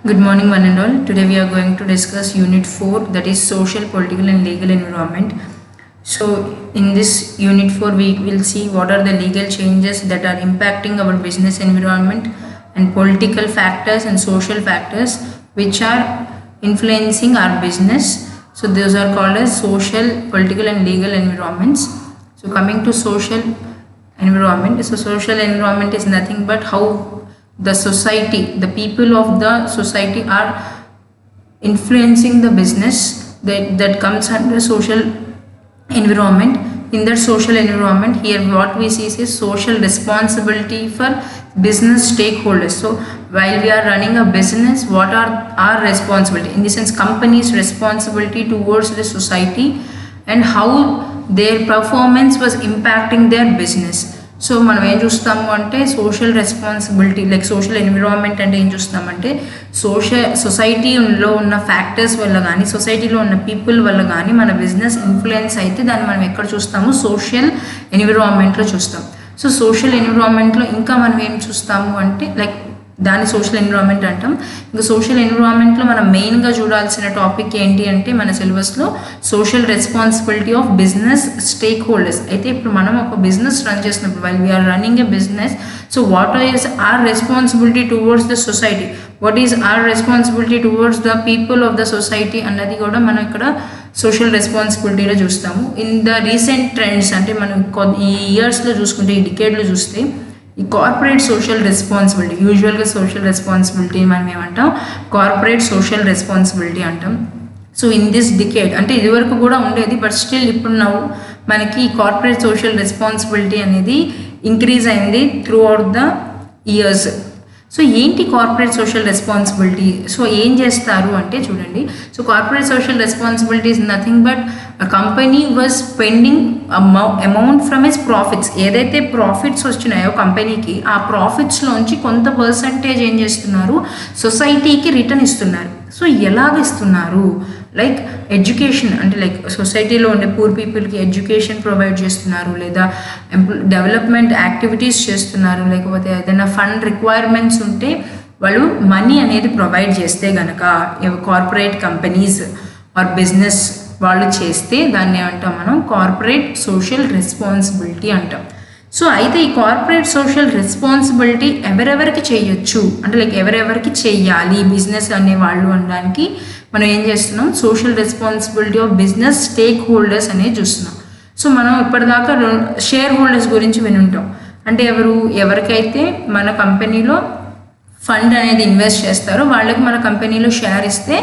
Good morning, one and all. Today we are going to discuss Unit 4, that is Social, Political and Legal Environment. So, in this Unit 4, we will see what are the legal changes that are impacting our business environment and political factors and social factors which are influencing our business. So, those are called as social, political and legal environments. So, coming to social environment, so social environment is nothing but how the society, the people of the society are influencing the business that comes under social environment. In that social environment, here what we see is social responsibility for business stakeholders. So while we are running a business, what are our responsibility? In the sense, company's responsibility towards the society and how their performance was impacting their business. So మనం ఏం చూస్తాము అంటే social responsibility like social environment అంటే ఏం చూస్తామంటే సొసైటీలో ఉన్న factors వల్ల కానీ సొసైటీలో ఉన్న పీపుల్ వల్ల కానీ మన బిజినెస్ ఇన్ఫ్లుయెన్స్ అయితే దాన్ని మనం ఎక్కడ చూస్తాము సోషల్ ఎన్విరాన్మెంట్లో చూస్తాం. సో సోషల్ ఎన్విరాన్మెంట్లో ఇంకా మనం ఏం చూస్తాము అంటే లైక్ దాన్ని సోషల్ ఎన్విరాన్మెంట్ అంటాం. ఇంకా సోషల్ ఎన్విరాన్మెంట్లో మనం మెయిన్గా చూడాల్సిన టాపిక్ ఏంటి అంటే మన సిలబస్లో social responsibility of business stakeholders. అయితే ఇప్పుడు మనం ఒక బిజినెస్ రన్ చేసినప్పుడు while we are running a business, so what is our responsibility towards the society, what is our responsibility towards the people of the society అన్నది కూడా మనం ఇక్కడ social రెస్పాన్సిబిలిటీలో చూస్తాము. ఇన్ ద రీసెంట్ ట్రెండ్స్ అంటే మనం ఈ ఇయర్స్లో చూసుకుంటే ఈ డికేడ్లో చూస్తే ఈ కార్పొరేట్ సోషల్ రెస్పాన్సిబిలిటీ, యూజువల్గా సోషల్ రెస్పాన్సిబిలిటీ మనం ఏమంటాం కార్పొరేట్ సోషల్ రెస్పాన్సిబిలిటీ అంటాం. సో ఇన్ దిస్ డికేడ్ అంటే ఇదివరకు కూడా ఉండేది, బట్ స్టిల్ ఇప్పుడు మనకి ఈ కార్పొరేట్ సోషల్ రెస్పాన్సిబిలిటీ అనేది ఇంక్రీజ్ అయింది through out the years. So ఏంటి కార్పొరేట్ సోషల్ రెస్పాన్సిబిలిటీ? సో ఏం చేస్తారు అంటే చూడండి, so corporate social responsibility is nothing but a company was spending amount from it's profits. ఏదైతే ప్రాఫిట్స్ వచ్చినాయో కంపెనీకి, ఆ ప్రాఫిట్స్లోంచి కొంత పర్సంటేజ్ ఏం చేస్తున్నారు సొసైటీకి రిటర్న్ ఇస్తున్నారు. సో ఎలాగ ఇస్తున్నారు? లైక్ ఎడ్యుకేషన్ అంటే లైక్ సొసైటీలో ఉండే పూర్ పీపుల్కి ఎడ్యుకేషన్ ప్రొవైడ్ చేస్తున్నారు, లేదా డెవలప్మెంట్ యాక్టివిటీస్ చేస్తున్నారు, లేకపోతే ఏదైనా ఫండ్ రిక్వైర్మెంట్స్ ఉంటే వాళ్ళు మనీ అనేది ప్రొవైడ్ చేస్తే కనుక కార్పొరేట్ కంపెనీస్ ఆర్ బిజినెస్ వాళ్ళు చేస్తే దాన్ని ఏమంటాం మనం కార్పొరేట్ సోషల్ రెస్పాన్సిబిలిటీ అంటాం. సో అయితే ఈ కార్పొరేట్ సోషల్ రెస్పాన్సిబిలిటీ ఎవరెవరికి చేయొచ్చు అంటే లైక్ ఎవరెవరికి చెయ్యాలి బిజినెస్ అనే వాళ్ళు అనడానికి మనం ఏం చేస్తున్నాం social responsibility of business stake holders అనేది చూస్తున్నాం. సో మనం ఇప్పటిదాకా షేర్ హోల్డర్స్ గురించి వినుంటాం. అంటే ఎవరికైతే మన కంపెనీలో ఫండ్ అనేది ఇన్వెస్ట్ చేస్తారో వాళ్ళకి మన కంపెనీలో షేర్ ఇస్తే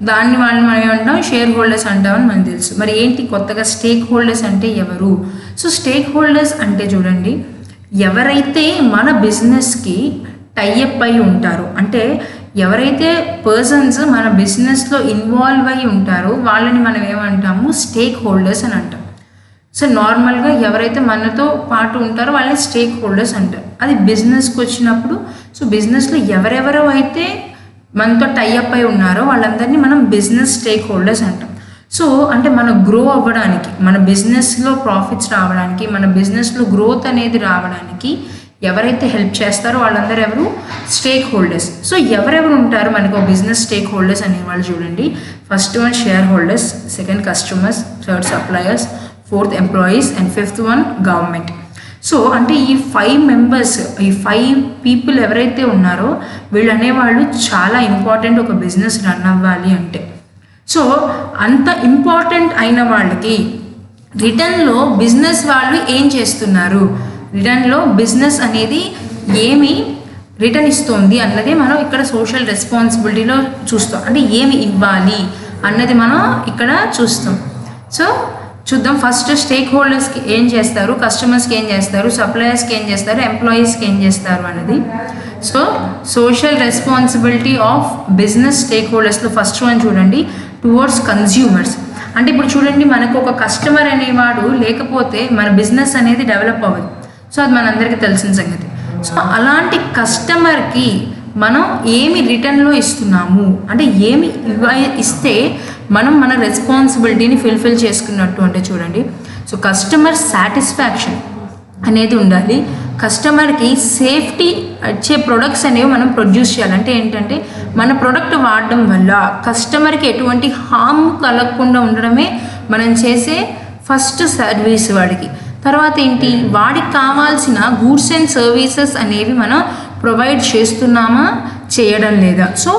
దాన్ని వాళ్ళు మనం ఏమంటాం షేర్ హోల్డర్స్ అంటామని మనకు తెలుసు. మరి ఏంటి కొత్తగా స్టేక్ హోల్డర్స్ అంటే ఎవరు? సో స్టేక్ హోల్డర్స్ అంటే చూడండి, ఎవరైతే మన బిజినెస్కి టైఅప్ అయి ఉంటారో అంటే ఎవరైతే పర్సన్స్ మన బిజినెస్లో ఇన్వాల్వ్ అయి ఉంటారో వాళ్ళని మనం ఏమంటాము స్టేక్ హోల్డర్స్ అని అంటాం. సో నార్మల్గా ఎవరైతే మనతో పాటు ఉంటారో వాళ్ళని స్టేక్ హోల్డర్స్ అంటారు. అది బిజినెస్కి వచ్చినప్పుడు సో బిజినెస్లో ఎవరెవరో అయితే మనతో టైఅప్ అయి ఉన్నారో వాళ్ళందరినీ మనం బిజినెస్ స్టేక్ హోల్డర్స్ అంటాం. సో అంటే మనం గ్రో అవ్వడానికి, మన బిజినెస్లో ప్రాఫిట్స్ రావడానికి, మన బిజినెస్లో గ్రోత్ అనేది రావడానికి ఎవరైతే హెల్ప్ చేస్తారో వాళ్ళందరూ ఎవరు స్టేక్ హోల్డర్స్. సో ఎవరెవరు ఉంటారు మనకు బిజినెస్ స్టేక్ హోల్డర్స్ అనేవాళ్ళు చూడండి. First one share holders, second customers, third suppliers, fourth employees and fifth one government. So అంటే ఈ 5 మెంబర్స్, ఈ 5 పీపుల్ ఎవరైతే ఉన్నారో వీళ్ళు అనేవాళ్ళు చాలా ఇంపార్టెంట్ ఒక బిజినెస్ రన్ అవ్వాలి అంటే. సో అంత ఇంపార్టెంట్ అయిన వాళ్ళకి రిటర్న్లో బిజినెస్ వాళ్ళు ఏం చేస్తున్నారు, రిటర్న్లో బిజినెస్ అనేది ఏమి రిటర్న్ ఇస్తుంది అన్నది మనం ఇక్కడ సోషల్ రెస్పాన్సిబిలిటీలో చూస్తాం. అంటే ఏమి ఇవ్వాలి అన్నది మనం ఇక్కడ చూస్తాం. సో చూద్దాం. ఫస్ట్ స్టేక్ హోల్డర్స్కి ఏం చేస్తారు, కస్టమర్స్కి ఏం చేస్తారు, సప్లయర్స్కి ఏం చేస్తారు, ఎంప్లాయీస్కి ఏం చేస్తారు అనేది. So social responsibility of business stake హోల్డర్స్లో ఫస్ట్ వన్ చూడండి టువర్డ్స్ కన్స్యూమర్స్. అంటే ఇప్పుడు చూడండి, మనకు ఒక కస్టమర్ అనేవాడు లేకపోతే మన బిజినెస్ అనేది డెవలప్ అవ్వదు. సో అది మనందరికీ తెలిసిన సంగతి. సో అలాంటి కస్టమర్కి మనం ఏమి రిటర్న్లో ఇస్తున్నాము అంటే ఏమి ఇస్తే మనం మన రెస్పాన్సిబిలిటీని ఫుల్ఫిల్ చేసుకున్నట్టు అంటే చూడండి. సో కస్టమర్ సాటిస్ఫాక్షన్ అనేది ఉండాలి. కస్టమర్కి సేఫ్టీ వచ్చే ప్రొడక్ట్స్ అనేవి మనం ప్రొడ్యూస్ చేయాలి. అంటే ఏంటంటే మన ప్రొడక్ట్ వాడడం వల్ల కస్టమర్కి ఎటువంటి హామ్ కలగకుండా ఉండడమే మనం చేసే ఫస్ట్ సర్వీస్ వాడికి. తర్వాత ఏంటి, వాడికి కావాల్సిన గూడ్స్ అండ్ సర్వీసెస్ అనేవి మనం ప్రొవైడ్ చేస్తున్నామా చేయడం లేదా. సో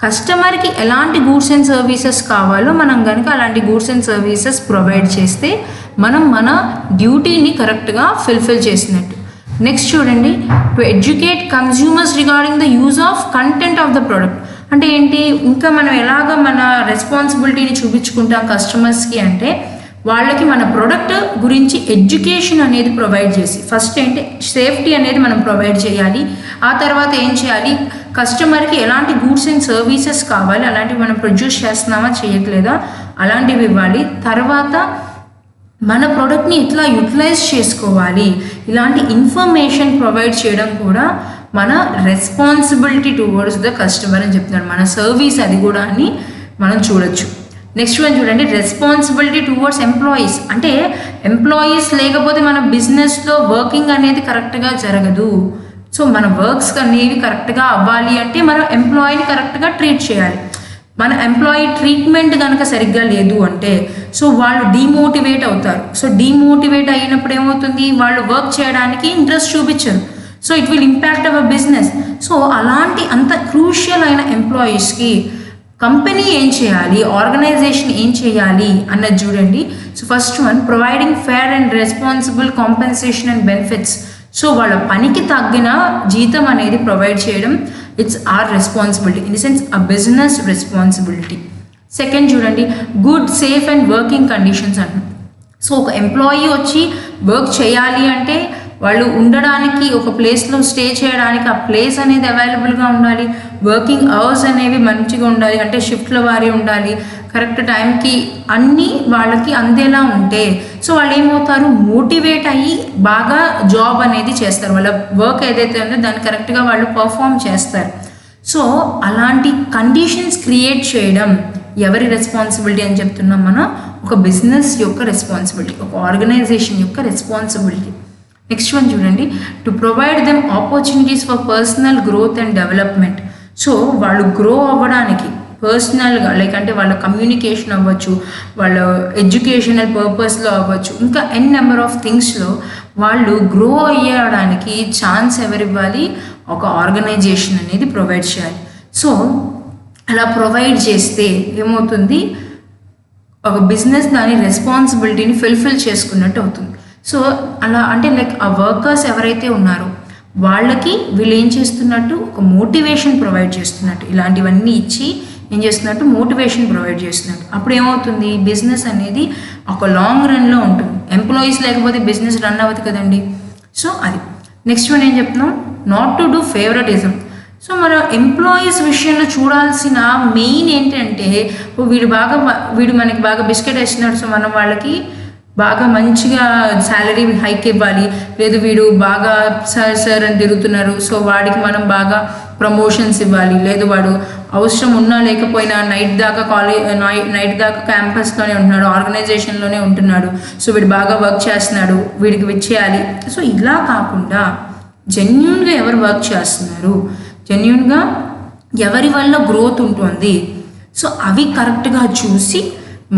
కస్టమర్కి ఎలాంటి గూడ్స్ అండ్ సర్వీసెస్ కావాలో మనం కనుక అలాంటి గూడ్స్ అండ్ సర్వీసెస్ ప్రొవైడ్ చేస్తే మనం మన డ్యూటీని కరెక్ట్గా ఫుల్ఫిల్ చేసినట్టు. నెక్స్ట్ చూడండి, to educate consumers regarding the use of content of the product. అంటే ఏంటి, ఇంకా మనం ఎలాగ మన రెస్పాన్సిబిలిటీని చూపించుకుంటాం కస్టమర్స్కి అంటే వాళ్ళకి మన ప్రోడక్ట్ గురించి ఎడ్యుకేషన్ అనేది ప్రొవైడ్ చేసి, ఫస్ట్ ఏంటి సేఫ్టీ అనేది మనం ప్రొవైడ్ చేయాలి. ఆ తర్వాత ఏం చేయాలి, కస్టమర్కి ఎలాంటి గూడ్స్ అండ్ సర్వీసెస్ కావాలి, అలాంటివి మనం ప్రొడ్యూస్ చేస్తున్నామా చేయట్లేదా అలాంటివి ఇవ్వాలి. తర్వాత మన ప్రోడక్ట్ని ఎట్లా యూటిలైజ్ చేసుకోవాలి, ఇలాంటి ఇన్ఫర్మేషన్ ప్రొవైడ్ చేయడం కూడా మన రెస్పాన్సిబిలిటీ టువర్డ్స్ ద కస్టమర్ అని చెప్తున్నాడు. మన సర్వీస్ అది కూడా అని మనం చూడొచ్చు. నెక్స్ట్ వన్ చూడండి, రెస్పాన్సిబిలిటీ టువర్డ్స్ ఎంప్లాయీస్. అంటే ఎంప్లాయీస్ లేకపోతే మన బిజినెస్లో వర్కింగ్ అనేది కరెక్ట్గా జరగదు. సో మన వర్క్స్ అనేవి కరెక్ట్గా అవ్వాలి అంటే మనం ఎంప్లాయీని కరెక్ట్గా ట్రీట్ చేయాలి. మన ఎంప్లాయీ ట్రీట్మెంట్ కనుక సరిగ్గా లేదు అంటే సో వాళ్ళు డీమోటివేట్ అవుతారు. సో డీమోటివేట్ అయినప్పుడు ఏమవుతుంది, వాళ్ళు వర్క్ చేయడానికి ఇంట్రెస్ట్ చూపించరు. So it will impact our business. So అలాంటి అంత క్రూషియల్ అయిన ఎంప్లాయీస్కి కంపెనీ ఏం చేయాలి, ఆర్గనైజేషన్ ఏం చేయాలి అన్నది చూడండి. So first one, providing fair and responsible compensation and benefits. So వాళ్ళ పనికి తగ్గిన జీతం అనేది ప్రొవైడ్ చేయడం it's our responsibility, in the sense a business responsibility. Second చూడండి, good safe and working conditions అంట. సో ఒక ఎంప్లాయీ వచ్చి వర్క్ చేయాలి అంటే వాళ్ళు ఉండడానికి ఒక ప్లేస్లో స్టే చేయడానికి ఆ ప్లేస్ అనేది అవైలబుల్గా ఉండాలి. వర్కింగ్ అవర్స్ అనేవి మంచిగా ఉండాలి, అంటే షిఫ్ట్ల వారి ఉండాలి, కరెక్ట్ టైంకి అన్నీ వాళ్ళకి అందేలా ఉంటే సో వాళ్ళు ఏమవుతారు, మోటివేట్ అయ్యి బాగా జాబ్ అనేది చేస్తారు. వాళ్ళ వర్క్ ఏదైతే ఉందో దాన్ని కరెక్ట్గా వాళ్ళు పర్ఫామ్ చేస్తారు. సో అలాంటి కండిషన్స్ క్రియేట్ చేయడం ఎవరి రెస్పాన్సిబిలిటీ అని చెప్తున్నాం మనం, ఒక బిజినెస్ యొక్క రెస్పాన్సిబిలిటీ, ఒక ఆర్గనైజేషన్ యొక్క రెస్పాన్సిబిలిటీ. నెక్స్ట్ వన్ చూడండి, to provide them opportunities for personal growth and development. So వాళ్ళు గ్రో అవ్వడానికి పర్సనల్గా లైక్ అంటే వాళ్ళ కమ్యూనికేషన్ అవ్వచ్చు, వాళ్ళ ఎడ్యుకేషనల్ పర్పస్లో అవ్వచ్చు, ఇంకా ఎన్ నెంబర్ ఆఫ్ థింగ్స్లో వాళ్ళు గ్రో అయ్యడానికి ఛాన్స్ ఎవరివ్వాలి, ఒక ఆర్గనైజేషన్ అనేది ప్రొవైడ్ చేయాలి. సో అలా ప్రొవైడ్ చేస్తే ఏమవుతుంది, ఒక బిజినెస్ దాని రెస్పాన్సిబిలిటీని ఫుల్ఫిల్ చేసుకున్నట్టు అవుతుంది. సో అలా అంటే లైక్ ఆ వర్కర్స్ ఎవరైతే ఉన్నారో వాళ్ళకి వీళ్ళు ఏం చేస్తున్నట్టు, ఒక మోటివేషన్ ప్రొవైడ్ చేస్తున్నట్టు, ఇలాంటివన్నీ ఇచ్చి ఏం చేస్తున్నట్టు మోటివేషన్ ప్రొవైడ్ చేస్తున్నట్టు. అప్పుడు ఏమవుతుంది, బిజినెస్ అనేది ఒక లాంగ్ రన్లో ఉంటుంది. ఎంప్లాయీస్ లేకపోతే బిజినెస్ రన్ అవ్వదు కదండి. సో అది నెక్స్ట్ వన్ ఏం చెప్తున్నాం, not to do favouritism. So మనం ఎంప్లాయీస్ విషయంలో చూడాల్సిన మెయిన్ ఏంటంటే వీడు మనకి బాగా బిస్కెట్ వేస్తున్నాడు, సో మనం వాళ్ళకి బాగా మంచిగా శాలరీ హైక్ ఇవ్వాలి, లేదు వీడు బాగా సార్ అని తిరుగుతున్నారు సో వాడికి మనం బాగా ప్రమోషన్స్ ఇవ్వాలి, లేదు వాడు అవసరం ఉన్నా లేకపోయినా నైట్ దాకా క్యాంపస్లోనే ఉంటున్నాడు, ఆర్గనైజేషన్లోనే ఉంటున్నాడు, సో వీడు బాగా వర్క్ చేస్తున్నాడు, వీడికి ఇచ్చేయాలి. సో ఇలా కాకుండా జెన్యూన్గా ఎవరు వర్క్ చేస్తున్నారు, జెన్యూన్గా ఎవరి వల్ల గ్రోత్ ఉంటుంది, సో అవి కరెక్ట్గా చూసి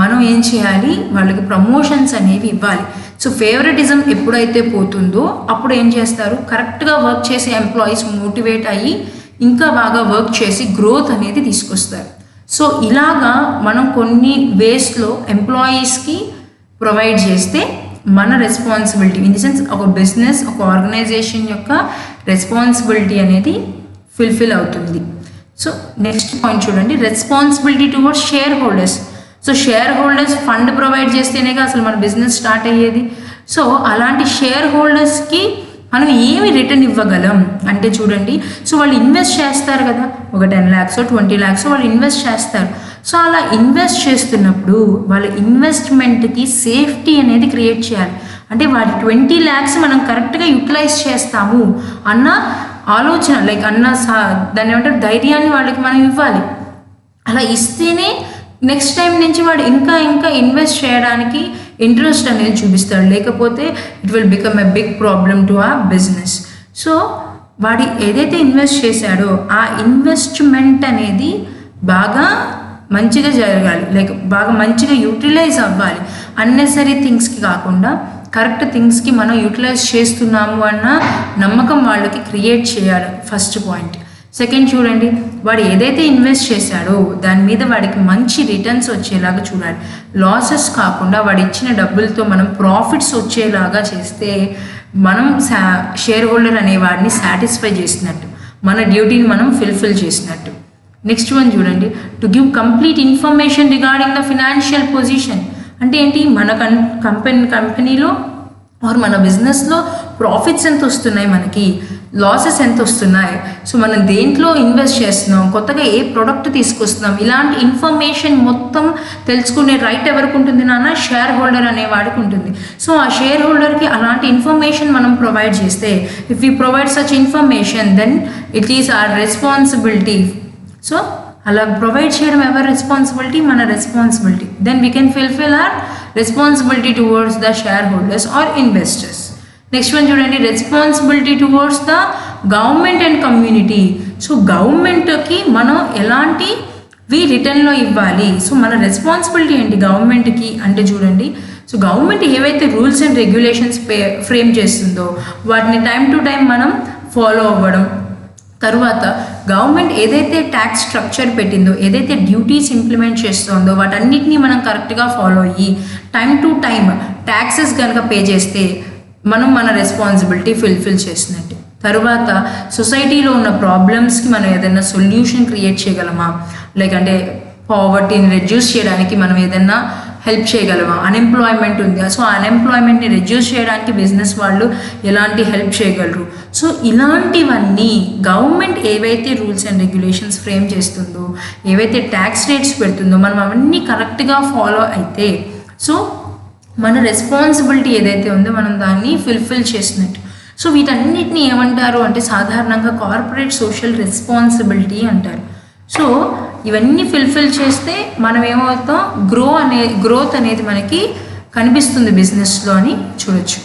మనం ఏం చేయాలి, వాళ్ళకి ప్రమోషన్స్ అనేవి ఇవ్వాలి. సో ఫేవరెటిజం ఎప్పుడైతే పోతుందో అప్పుడు ఏం చేస్తారు, కరెక్ట్గా వర్క్ చేసే ఎంప్లాయీస్ మోటివేట్ అయ్యి ఇంకా బాగా వర్క్ చేసి గ్రోత్ అనేది తీసుకొస్తారు. సో ఇలాగా మనం కొన్ని వేస్లో ఎంప్లాయీస్కి ప్రొవైడ్ చేస్తే మన రెస్పాన్సిబిలిటీ, ఇన్ ది సెన్స్ ఒక బిజినెస్ ఒక ఆర్గనైజేషన్ యొక్క రెస్పాన్సిబిలిటీ అనేది ఫుల్ఫిల్ అవుతుంది. సో నెక్స్ట్ పాయింట్ చూడండి, responsibility towards shareholders. So shareholders fund provide చేస్తేనేగా అసలు మన బిజినెస్ స్టార్ట్ అయ్యేది. సో అలాంటి షేర్ హోల్డర్స్కి మనం ఏమి రిటర్న్ ఇవ్వగలం అంటే చూడండి, సో వాళ్ళు ఇన్వెస్ట్ చేస్తారు కదా, ఒక 10 lakhs 20 lakhs వాళ్ళు ఇన్వెస్ట్ చేస్తారు. సో అలా ఇన్వెస్ట్ చేస్తున్నప్పుడు వాళ్ళ ఇన్వెస్ట్మెంట్కి సేఫ్టీ అనేది క్రియేట్ చేయాలి. అంటే వాడి 20 lakhs మనం కరెక్ట్గా యూటిలైజ్ చేస్తాము అన్న ఆలోచన, లైక్ దాన్ని ఏమంటారు ధైర్యాన్ని వాళ్ళకి మనం ఇవ్వాలి. అలా ఇస్తేనే నెక్స్ట్ టైం నుంచి వాడు ఇంకా ఇన్వెస్ట్ చేయడానికి ఇంట్రెస్ట్ అనేది చూపిస్తాడు, లేకపోతే it will become a big problem to ఆ బిజినెస్. సో వాడి ఏదైతే ఇన్వెస్ట్ చేశాడో ఆ ఇన్వెస్ట్మెంట్ అనేది బాగా మంచిగా జరగాలి, లైక్ బాగా మంచిగా యూటిలైజ్ అవ్వాలి. అన్నెసరీ థింగ్స్కి కాకుండా కరెక్ట్ థింగ్స్కి మనం యూటిలైజ్ చేస్తున్నాము అన్న నమ్మకం వాళ్ళకి క్రియేట్ చేయాలి, ఫస్ట్ పాయింట్. సెకండ్ చూడండి, వాడు ఏదైతే ఇన్వెస్ట్ చేశాడో దాని మీద వాడికి మంచి రిటర్న్స్ వచ్చేలాగా చూడాలి. లాసెస్ కాకుండా వాడు ఇచ్చిన డబ్బులతో మనం ప్రాఫిట్స్ వచ్చేలాగా చేస్తే మనం షేర్ హోల్డర్ అనే వాడిని సాటిస్ఫై చేసినట్టు, మన డ్యూటీని మనం ఫుల్ఫిల్ చేసినట్టు. నెక్స్ట్ వన్ చూడండి, to give complete information regarding the financial position. అంటే ఏంటి, మన కంపెనీలో ఆర్ మన బిజినెస్లో ప్రాఫిట్స్ ఎంత వస్తున్నాయి, మనకి లాసెస్ ఎంత వస్తున్నాయి, సో మనం దేంట్లో ఇన్వెస్ట్ చేస్తున్నాం, కొత్తగా ఏ ప్రోడక్ట్ తీసుకొస్తున్నాం, ఇలాంటి ఇన్ఫర్మేషన్ మొత్తం తెలుసుకునే రైట్ ఎవరికి ఉంటుంది నాన్న, షేర్ హోల్డర్ అనేవాడికి ఉంటుంది. సో ఆ షేర్ హోల్డర్కి అలాంటి ఇన్ఫర్మేషన్ మనం ప్రొవైడ్ చేస్తే, if you provide such information then it is our responsibility. So అలా ప్రొవైడ్ చేయడం ఎవరి రెస్పాన్సిబిలిటీ, మన responsibility. Then we can fulfil our responsibility towards the shareholders or investors. Next one చూడండి, responsibility towards the government and community. So గవర్నమెంట్కి మనం ఎలాంటి రిటర్న్లో ఇవ్వాలి. సో మన రెస్పాన్సిబిలిటీ ఏంటి గవర్నమెంట్కి అంటే చూడండి, సో గవర్నమెంట్ ఏవైతే రూల్స్ అండ్ రెగ్యులేషన్స్ ఫ్రేమ్ చేస్తుందో వాటిని టైం టు టైం మనం ఫాలో అవ్వడం. తర్వాత గవర్నమెంట్ ఏదైతే ట్యాక్స్ స్ట్రక్చర్ పెట్టిందో, ఏదైతే డ్యూటీస్ ఇంప్లిమెంట్ చేస్తుందో వాటన్నిటినీ మనం కరెక్ట్గా ఫాలో అయ్యి టైం టు టైం ట్యాక్సెస్ కనుక పే చేస్తే మనం మన రెస్పాన్సిబిలిటీ ఫుల్ఫిల్ చేసినట్టు. తర్వాత సొసైటీలో ఉన్న ప్రాబ్లమ్స్కి మనం ఏదైనా సొల్యూషన్ క్రియేట్ చేయగలమా, లైక్ అంటే పావర్టీని రెడ్యూస్ చేయడానికి మనం ఏదైనా హెల్ప్ చేయగలమా, అన్ఎంప్లాయ్మెంట్ ఉంది, సో ఆ అన్ఎంప్లాయ్మెంట్ని రెడ్యూస్ చేయడానికి బిజినెస్ వాళ్ళు ఎలాంటి హెల్ప్ చేయగలరు. సో ఇలాంటివన్నీ గవర్నమెంట్ ఏవైతే రూల్స్ అండ్ రెగ్యులేషన్స్ ఫ్రేమ్ చేస్తుందో, ఏవైతే ట్యాక్స్ రేట్స్ పెడుతుందో మనం అవన్నీ కరెక్ట్గా ఫాలో అయితే సో మన రెస్పాన్సిబిలిటీ ఏదైతే ఉందో మనం దాన్ని ఫుల్ఫిల్ చేసినట్టు. సో వీటన్నిటిని ఏమంటారు అంటే సాధారణంగా కార్పొరేట్ సోషల్ రెస్పాన్సిబిలిటీ అంటారు. సో ఇవన్నీ ఫుల్ఫిల్ చేస్తే మనం ఏమవుతాం, గ్రోత్ అనేది మనకి కనిపిస్తుంది బిజినెస్లో అని చూడొచ్చు.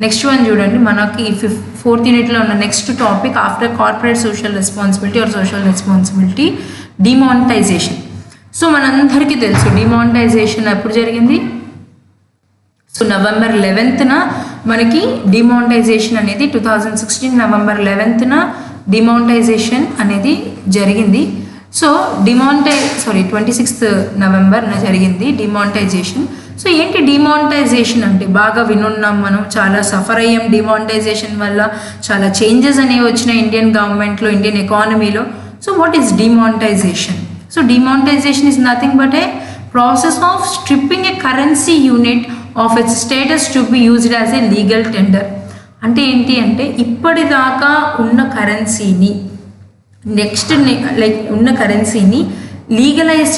నెక్స్ట్ వన్ చూడండి, మనకి 4th యూనిట్లో ఉన్న next topic after corporate social responsibility or social responsibility, demonetisation. So మనందరికీ తెలుసు డిమానిటైజేషన్ ఎప్పుడు జరిగింది. సో November 11th మనకి డిమానిటైజేషన్ అనేది 2016 November 11th డిమానిటైజేషన్ అనేది జరిగింది. సో 26th November జరిగింది డిమానిటైజేషన్. సో ఏంటి డిమానిటైజేషన్ అంటే, బాగా వినున్నాం మనం, చాలా సఫర్ అయ్యాం డిమానిటైజేషన్ వల్ల, చాలా చేంజెస్ అనేవి వచ్చినాయి ఇండియన్ గవర్నమెంట్లో, ఇండియన్ ఎకానమీలో. So what is demonetisation? So demonetisation is nothing but a process of stripping a currency unit of its status to be used as a legal tender. అంటే ఏంటి అంటే ఇప్పటిదాకా ఉన్న కరెన్సీని ఉన్న కరెన్సీని లీగలైజ్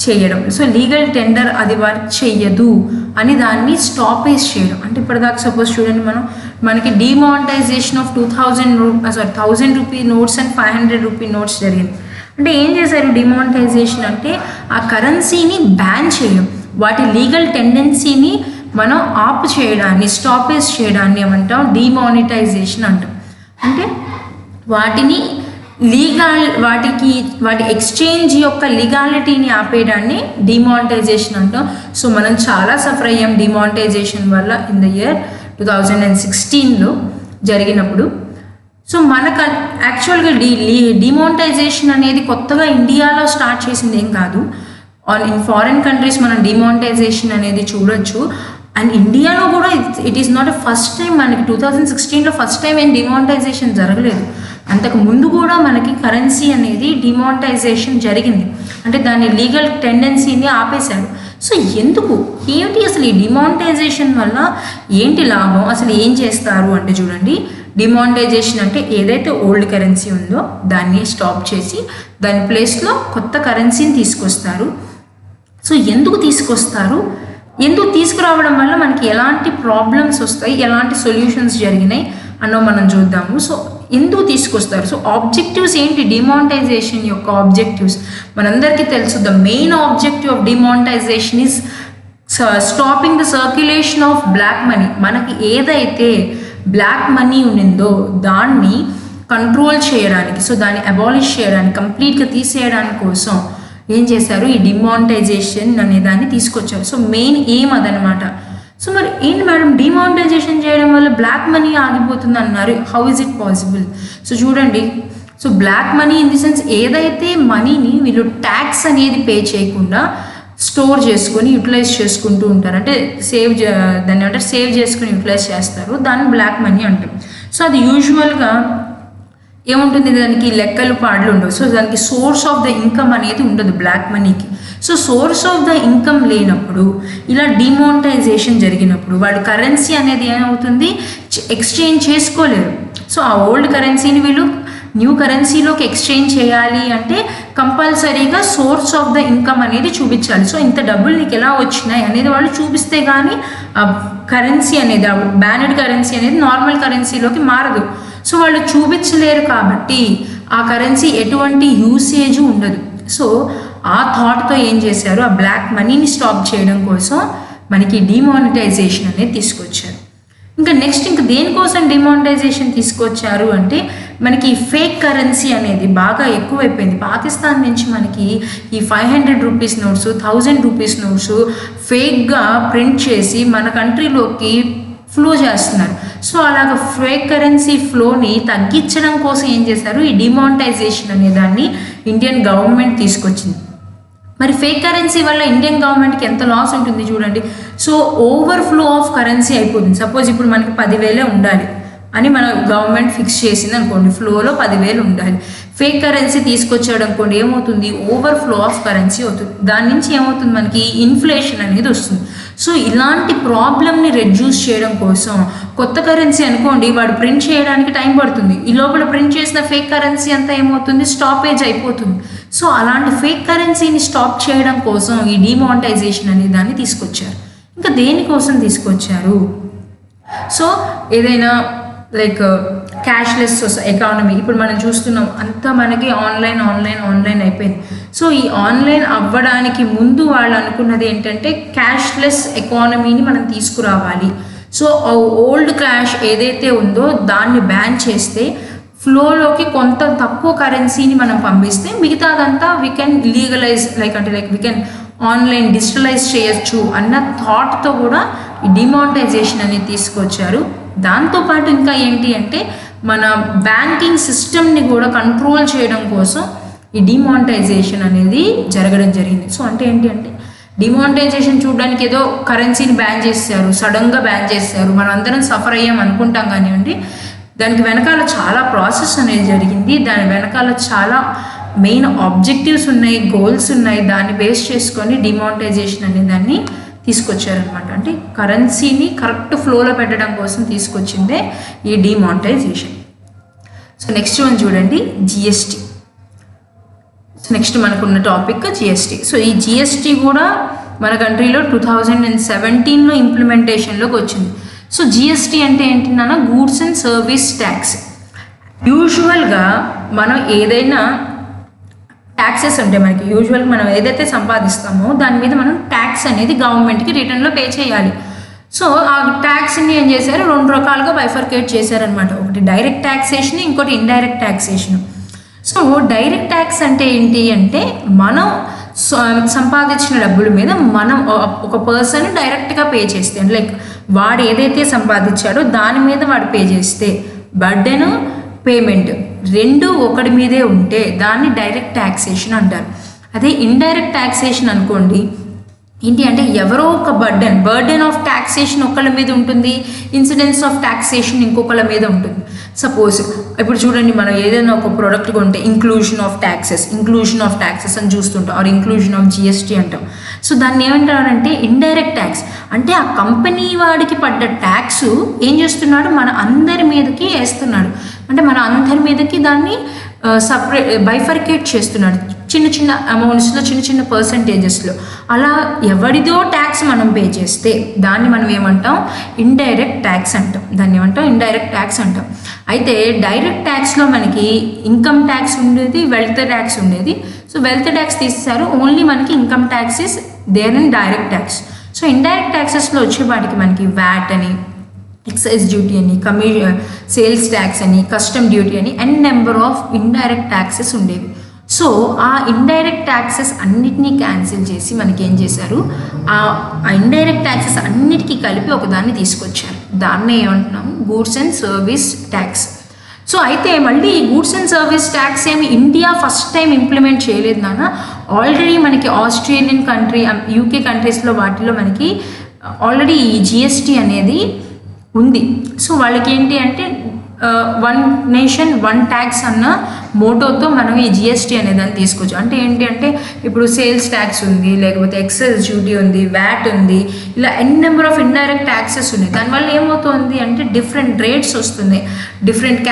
చేయడం. సో లీగల్ టెండర్ అది వర్క్ చెయ్యదు అని దాన్ని స్టాపేజ్ చేయడం. అంటే ఇప్పటిదాకా సపోజ్ చూడండి, మనకి demonetisation of 1000 rupee notes and 500 rupee notes జరిగింది. అంటే ఏం చేశారు డిమానిటైజేషన్ అంటే ఆ కరెన్సీని బ్యాన్ చేయడం, వాటి లీగల్ టెండెన్సీని మనం ఆపు చేయడాన్ని, స్టాపేజ్ చేయడాన్ని ఏమంటాం, డిమానిటైజేషన్ అంటాం. అంటే వాటిని వాటి ఎక్స్చేంజ్ యొక్క లీగాలిటీని ఆపేయడాన్ని డిమానిటైజేషన్ అంటాం. సో మనం చాలా సఫర్ అయ్యాం డిమానిటైజేషన్ వల్ల ఇన్ ద ఇయర్ 2016లో జరిగినప్పుడు. సో మనకు యాక్చువల్గా డిమానిటైజేషన్ అనేది కొత్తగా ఇండియాలో స్టార్ట్ చేసింది ఏం కాదు. ఇన్ ఫారిన్ కంట్రీస్ మనం డిమానిటైజేషన్ అనేది చూడొచ్చు. అండ్ ఇండియాలో కూడా it is not a first time. మనకి 2016లో ఫస్ట్ టైం ఏం డిమానిటైజేషన్ జరగలేదు. అంతకు ముందు కూడా మనకి కరెన్సీ అనేది డిమానిటైజేషన్ జరిగింది, అంటే దాని లీగల్ టెండెన్సీని ఆపేశారు. సో ఎందుకు, ఏమిటి అసలు ఈ డిమానిటైజేషన్ వల్ల ఏంటి లాభం, అసలు ఏం చేస్తారు అంటే చూడండి, డిమానిటైజేషన్ అంటే ఏదైతే ఓల్డ్ కరెన్సీ ఉందో దాన్ని స్టాప్ చేసి దాని ప్లేస్లో కొత్త కరెన్సీని తీసుకొస్తారు. సో ఎందుకు తీసుకొస్తారు, ఎందుకు తీసుకురావడం వల్ల మనకి ఎలాంటి ప్రాబ్లమ్స్ వస్తాయి, ఎలాంటి సొల్యూషన్స్ జరిగినాయి అన్నో మనం చూద్దాము. సో ఎందుకు తీసుకొస్తారు, సో ఆబ్జెక్టివ్స్ ఏంటి, డిమానిటైజేషన్ యొక్క ఆబ్జెక్టివ్స్ మనందరికీ తెలుసు. The main objective of demonetisation is stopping the circulation of black money. మనకి ఏదైతే బ్లాక్ మనీ ఉన్నిందో దాన్ని కంట్రోల్ చేయడానికి, సో దాన్ని అబాలిష్ చేయడానికి, కంప్లీట్గా తీసేయడానికి కోసం ఏం చేశారు, ఈ డిమానిటైజేషన్ అనే దాన్ని తీసుకొచ్చారు. సో మెయిన్ ఎయిమ్ అదనమాట. సో మరి ఏంటి మేడం, డిమానిటైజేషన్ చేయడం వల్ల బ్లాక్ మనీ ఆగిపోతుంది అన్నారు, how is it possible? So చూడండి, so black money in the sense ఏదైతే మనీని వీళ్ళు ట్యాక్స్ అనేది పే చేయకుండా స్టోర్ చేసుకొని యూటిలైజ్ చేసుకుంటూ ఉంటారు, అంటే దాన్ని అంటే సేవ్ చేసుకుని యూటిలైజ్ చేస్తారు, దాన్ని బ్లాక్ మనీ అంటాం. సో అది యూజువల్గా ఏముంటుంది, దానికి లెక్కలు పాటలు ఉండవు. సో దానికి సోర్స్ ఆఫ్ ద ఇన్కమ్ అనేది ఉండదు బ్లాక్ మనీకి. So source of the income లేనప్పుడు, ఇలా డిమానిటైజేషన్ జరిగినప్పుడు వాళ్ళ కరెన్సీ అనేది ఏమవుతుంది, ఎక్స్చేంజ్ చేసుకోలేరు. సో ఆ ఓల్డ్ కరెన్సీని వీళ్ళు న్యూ కరెన్సీలోకి ఎక్స్చేంజ్ చేయాలి అంటే కంపల్సరీగా సోర్స్ ఆఫ్ ద ఇన్కమ్ అనేది చూపించాలి. సో ఇంత డబ్బులు నీకు ఎలా వచ్చినాయి అనేది వాళ్ళు చూపిస్తే కానీ ఆ కరెన్సీ అనేది, ఆ బ్యానెడ్ కరెన్సీ అనేది నార్మల్ కరెన్సీలోకి మారదు. సో వాళ్ళు చూపించలేరు కాబట్టి ఆ కరెన్సీ ఎటువంటి యూసేజ్ ఉండదు. సో ఆ థాట్తో ఏం చేశారు, ఆ బ్లాక్ మనీని స్టాప్ చేయడం కోసం మనకి డిమానిటైజేషన్ అనేది తీసుకొచ్చారు. ఇంకా నెక్స్ట్ ఇంకా దేనికోసం డిమానిటైజేషన్ తీసుకొచ్చారు అంటే మనకి ఫేక్ కరెన్సీ అనేది బాగా ఎక్కువైపోయింది. పాకిస్తాన్ నుంచి మనకి ఈ 500 రూపీస్ నోట్స్, 1000 రూపీస్ నోట్స్ ఫేక్గా ప్రింట్ చేసి మన కంట్రీలోకి ఫ్లో చేస్తున్నారు. సో అలాగ ఫేక్ కరెన్సీ ఫ్లోని తగ్గించడం కోసం ఏం చేశారు, ఈ డిమానిటైజేషన్ అనే దాన్ని ఇండియన్ గవర్నమెంట్ తీసుకొచ్చింది. మరి ఫేక్ కరెన్సీ వల్ల ఇండియన్ గవర్నమెంట్కి ఎంత లాస్ ఉంటుంది చూడండి. సో ఓవర్ఫ్లో ఆఫ్ కరెన్సీ అయిపోతుంది. సపోజ్ ఇప్పుడు మనకి 10,000 ఉండాలి అని మన గవర్నమెంట్ ఫిక్స్ చేసింది అనుకోండి, ఫ్లోలో 10,000 ఉండాలి. ఫేక్ కరెన్సీ తీసుకొచ్చాడు అనుకోండి, ఏమవుతుంది, ఓవర్ఫ్లో ఆఫ్ కరెన్సీ అవుతుంది. దాని నుంచి ఏమవుతుంది, మనకి ఇన్ఫ్లేషన్ అనేది వస్తుంది. సో ఇలాంటి ప్రాబ్లమ్ని రెడ్యూస్ చేయడం కోసం కొత్త కరెన్సీ అనుకోండి, వాడు ప్రింట్ చేయడానికి టైం పడుతుంది. ఈ లోపల ప్రింట్ చేసిన ఫేక్ కరెన్సీ అంతా ఏమవుతుంది, స్టాపేజ్ అయిపోతుంది. సో అలాంటి ఫేక్ కరెన్సీని స్టాప్ చేయడం కోసం ఈ డిమానిటైజేషన్ అనే దాన్ని తీసుకొచ్చారు. ఇంకా దేనికోసం తీసుకొచ్చారు, సో ఏదైనా లైక్ క్యాష్లెస్ ఎకానమీ ఇప్పుడు మనం చూస్తున్నాం, అంతా మనకి ఆన్లైన్ అయిపోయింది. సో ఈ ఆన్లైన్ అవ్వడానికి ముందు వాళ్ళు అనుకున్నది ఏంటంటే క్యాష్లెస్ ఎకానమీని మనం తీసుకురావాలి. సో ఓల్డ్ క్యాష్ ఏదైతే ఉందో దాన్ని బ్యాన్ చేస్తే ఫ్లోలోకి కొంత తక్కువ కరెన్సీని మనం పంపిస్తే మిగతాదంతా we can legalise we can online digitalise చేయొచ్చు అన్న థాట్తో కూడా ఈ డిమానిటైజేషన్ అనేది తీసుకొచ్చారు. దాంతోపాటు ఇంకా ఏంటి అంటే మన బ్యాంకింగ్ సిస్టమ్ని కూడా కంట్రోల్ చేయడం కోసం ఈ డిమానిటైజేషన్ అనేది జరగడం జరిగింది. సో అంటే ఏంటి అంటే డిమానిటైజేషన్ చూడడానికి ఏదో కరెన్సీని బ్యాన్ చేశారు, సడన్గా బ్యాన్ చేశారు, మనం అందరం సఫర్ అయ్యాం అనుకుంటాం కానివ్వండి, దానికి వెనకాల చాలా ప్రాసెస్ అనేది జరిగింది. దాని వెనకాల చాలా మెయిన్ ఆబ్జెక్టివ్స్ ఉన్నాయి, గోల్స్ ఉన్నాయి. దాన్ని బేస్ చేసుకొని డిమానిటైజేషన్ అనే దాన్ని తీసుకొచ్చారనమాట. అంటే కరెన్సీని కరెక్ట్ ఫ్లోలో పెట్టడం కోసం తీసుకొచ్చిందే ఈ డిమానిటైజేషన్. సో నెక్స్ట్ వన్ చూడండి, జిఎస్టీ. సో నెక్స్ట్ మనకున్న టాపిక్ జిఎస్టీ. సో ఈ జిఎస్టీ కూడా మన కంట్రీలో 2017లో ఇంప్లిమెంటేషన్లోకి వచ్చింది. సో జిఎస్టీ అంటే ఏంటన్నా, గూడ్స్ అండ్ సర్వీస్ ట్యాక్స్. యూజువల్గా మనం ఏదైనా ట్యాక్సెస్ అంటే మనకి యూజువల్గా మనం ఏదైతే సంపాదిస్తామో దాని మీద మనం ట్యాక్స్ అనేది గవర్నమెంట్కి రిటర్న్లో పే చేయాలి. సో ఆ ట్యాక్స్ని ఏం చేశారు, 2 రకాలుగా బైఫర్కేట్ చేశారనమాట. ఒకటి డైరెక్ట్ ట్యాక్సేషన్, ఇంకోటి indirect taxation. So direct tax అంటే ఏంటి అంటే మనం సంపాదించిన డబ్బుల మీద మనం ఒక పర్సన్ డైరెక్ట్గా పే చేస్తే, లైక్ వాడు ఏదైతే సంపాదించాడో దాని మీద వాడు పే చేస్తే బర్డెన్ పేమెంట్ 2 ఒకటి మీదే ఉంటే దాన్ని డైరెక్ట్ ట్యాక్సేషన్ అంటారు. అదే ఇండైరెక్ట్ ట్యాక్సేషన్ అనుకోండి, ఏంటి అంటే ఎవరో ఒక బర్డెన్ ఆఫ్ ట్యాక్సేషన్ ఒకళ్ళ మీద ఉంటుంది, ఇన్సిడెన్స్ ఆఫ్ ట్యాక్సేషన్ ఇంకొకళ్ళ మీద ఉంటుంది. సపోజ్ ఇప్పుడు చూడండి, మనం ఏదైనా ఒక ప్రోడక్ట్ కొంటే ఇంక్లూజన్ ఆఫ్ ట్యాక్సెస్ అని చూస్తుంటాం, ఆర్ ఇంక్లూజన్ ఆఫ్ జిఎస్టీ అంటాం. సో దాన్ని ఏమంటారంటే ఇండైరెక్ట్ ట్యాక్స్. అంటే ఆ కంపెనీ వాడికి పడ్డ ట్యాక్స్ ఏం చేస్తున్నాడు, మన అందరి మీదకి వేస్తున్నాడు. అంటే మన అందరి మీదకి దాన్ని బైఫర్కేట్ చేస్తున్నాడు, చిన్న అమౌంట్స్లో, చిన్న పర్సంటేజెస్లో. అలా ఎవరిదో ట్యాక్స్ మనం పే చేస్తే దాన్ని మనం ఏమంటాం, ఇండైరెక్ట్ ట్యాక్స్ అంటాం. దాన్ని ఏమంటాం, ఇండైరెక్ట్ ట్యాక్స్ అంటాం. అయితే డైరెక్ట్ ట్యాక్స్లో మనకి ఇన్కమ్ ట్యాక్స్ ఉండేది, వెల్త్ ట్యాక్స్ ఉండేది. సో వెల్త్ ట్యాక్స్ తీసేశారు, ఓన్లీ మనకి income tax is there in direct tax. So indirect ట్యాక్సెస్లో వచ్చేపాటికి మనకి వ్యాట్ అని, ఎక్సైజ్ డ్యూటీ అని, సేల్స్ ట్యాక్స్ అని, కస్టమ్ డ్యూటీ అని నెంబర్ ఆఫ్ ఇండైరెక్ట్ ట్యాక్సెస్ ఉండేవి. సో ఆ ఇండైరెక్ట్ ట్యాక్సెస్ అన్నిటినీ క్యాన్సిల్ చేసి మనకి ఏం చేశారు, ఆ ఇండైరెక్ట్ ట్యాక్సెస్ అన్నిటికీ కలిపి ఒకదాన్ని తీసుకొచ్చారు. దాన్నే ఏమంటున్నాము, goods and service tax. So అయితే మళ్ళీ ఈ గూడ్స్ అండ్ సర్వీస్ ట్యాక్స్ ఏమి ఇండియా ఫస్ట్ టైం ఇంప్లిమెంట్ చేయలేదు నాన్న. ఆల్రెడీ మనకి ఆస్ట్రేలియన్ కంట్రీ, యూకే కంట్రీస్లో వాటిలో మనకి ఆల్రెడీ ఈ జిఎస్టీ అనేది ఉంది. సో వాళ్ళకి ఏంటి అంటే వన్ నేషన్ వన్ ట్యాక్స్ అన్న మోటోతో మనం ఈ జిఎస్టీ అనేదాన్ని తీసుకోవచ్చు. అంటే ఏంటి అంటే ఇప్పుడు సేల్స్ ట్యాక్స్ ఉంది, లేకపోతే ఎక్సైజ్ డ్యూటీ ఉంది, వ్యాట్ ఉంది, ఇలా నెంబర్ ఆఫ్ ఇండైరెక్ట్ ట్యాక్సెస్ ఉన్నాయి. దానివల్ల ఏమవుతుంది అంటే డిఫరెంట్ రేట్స్ వస్తున్నాయి, డిఫరెంట్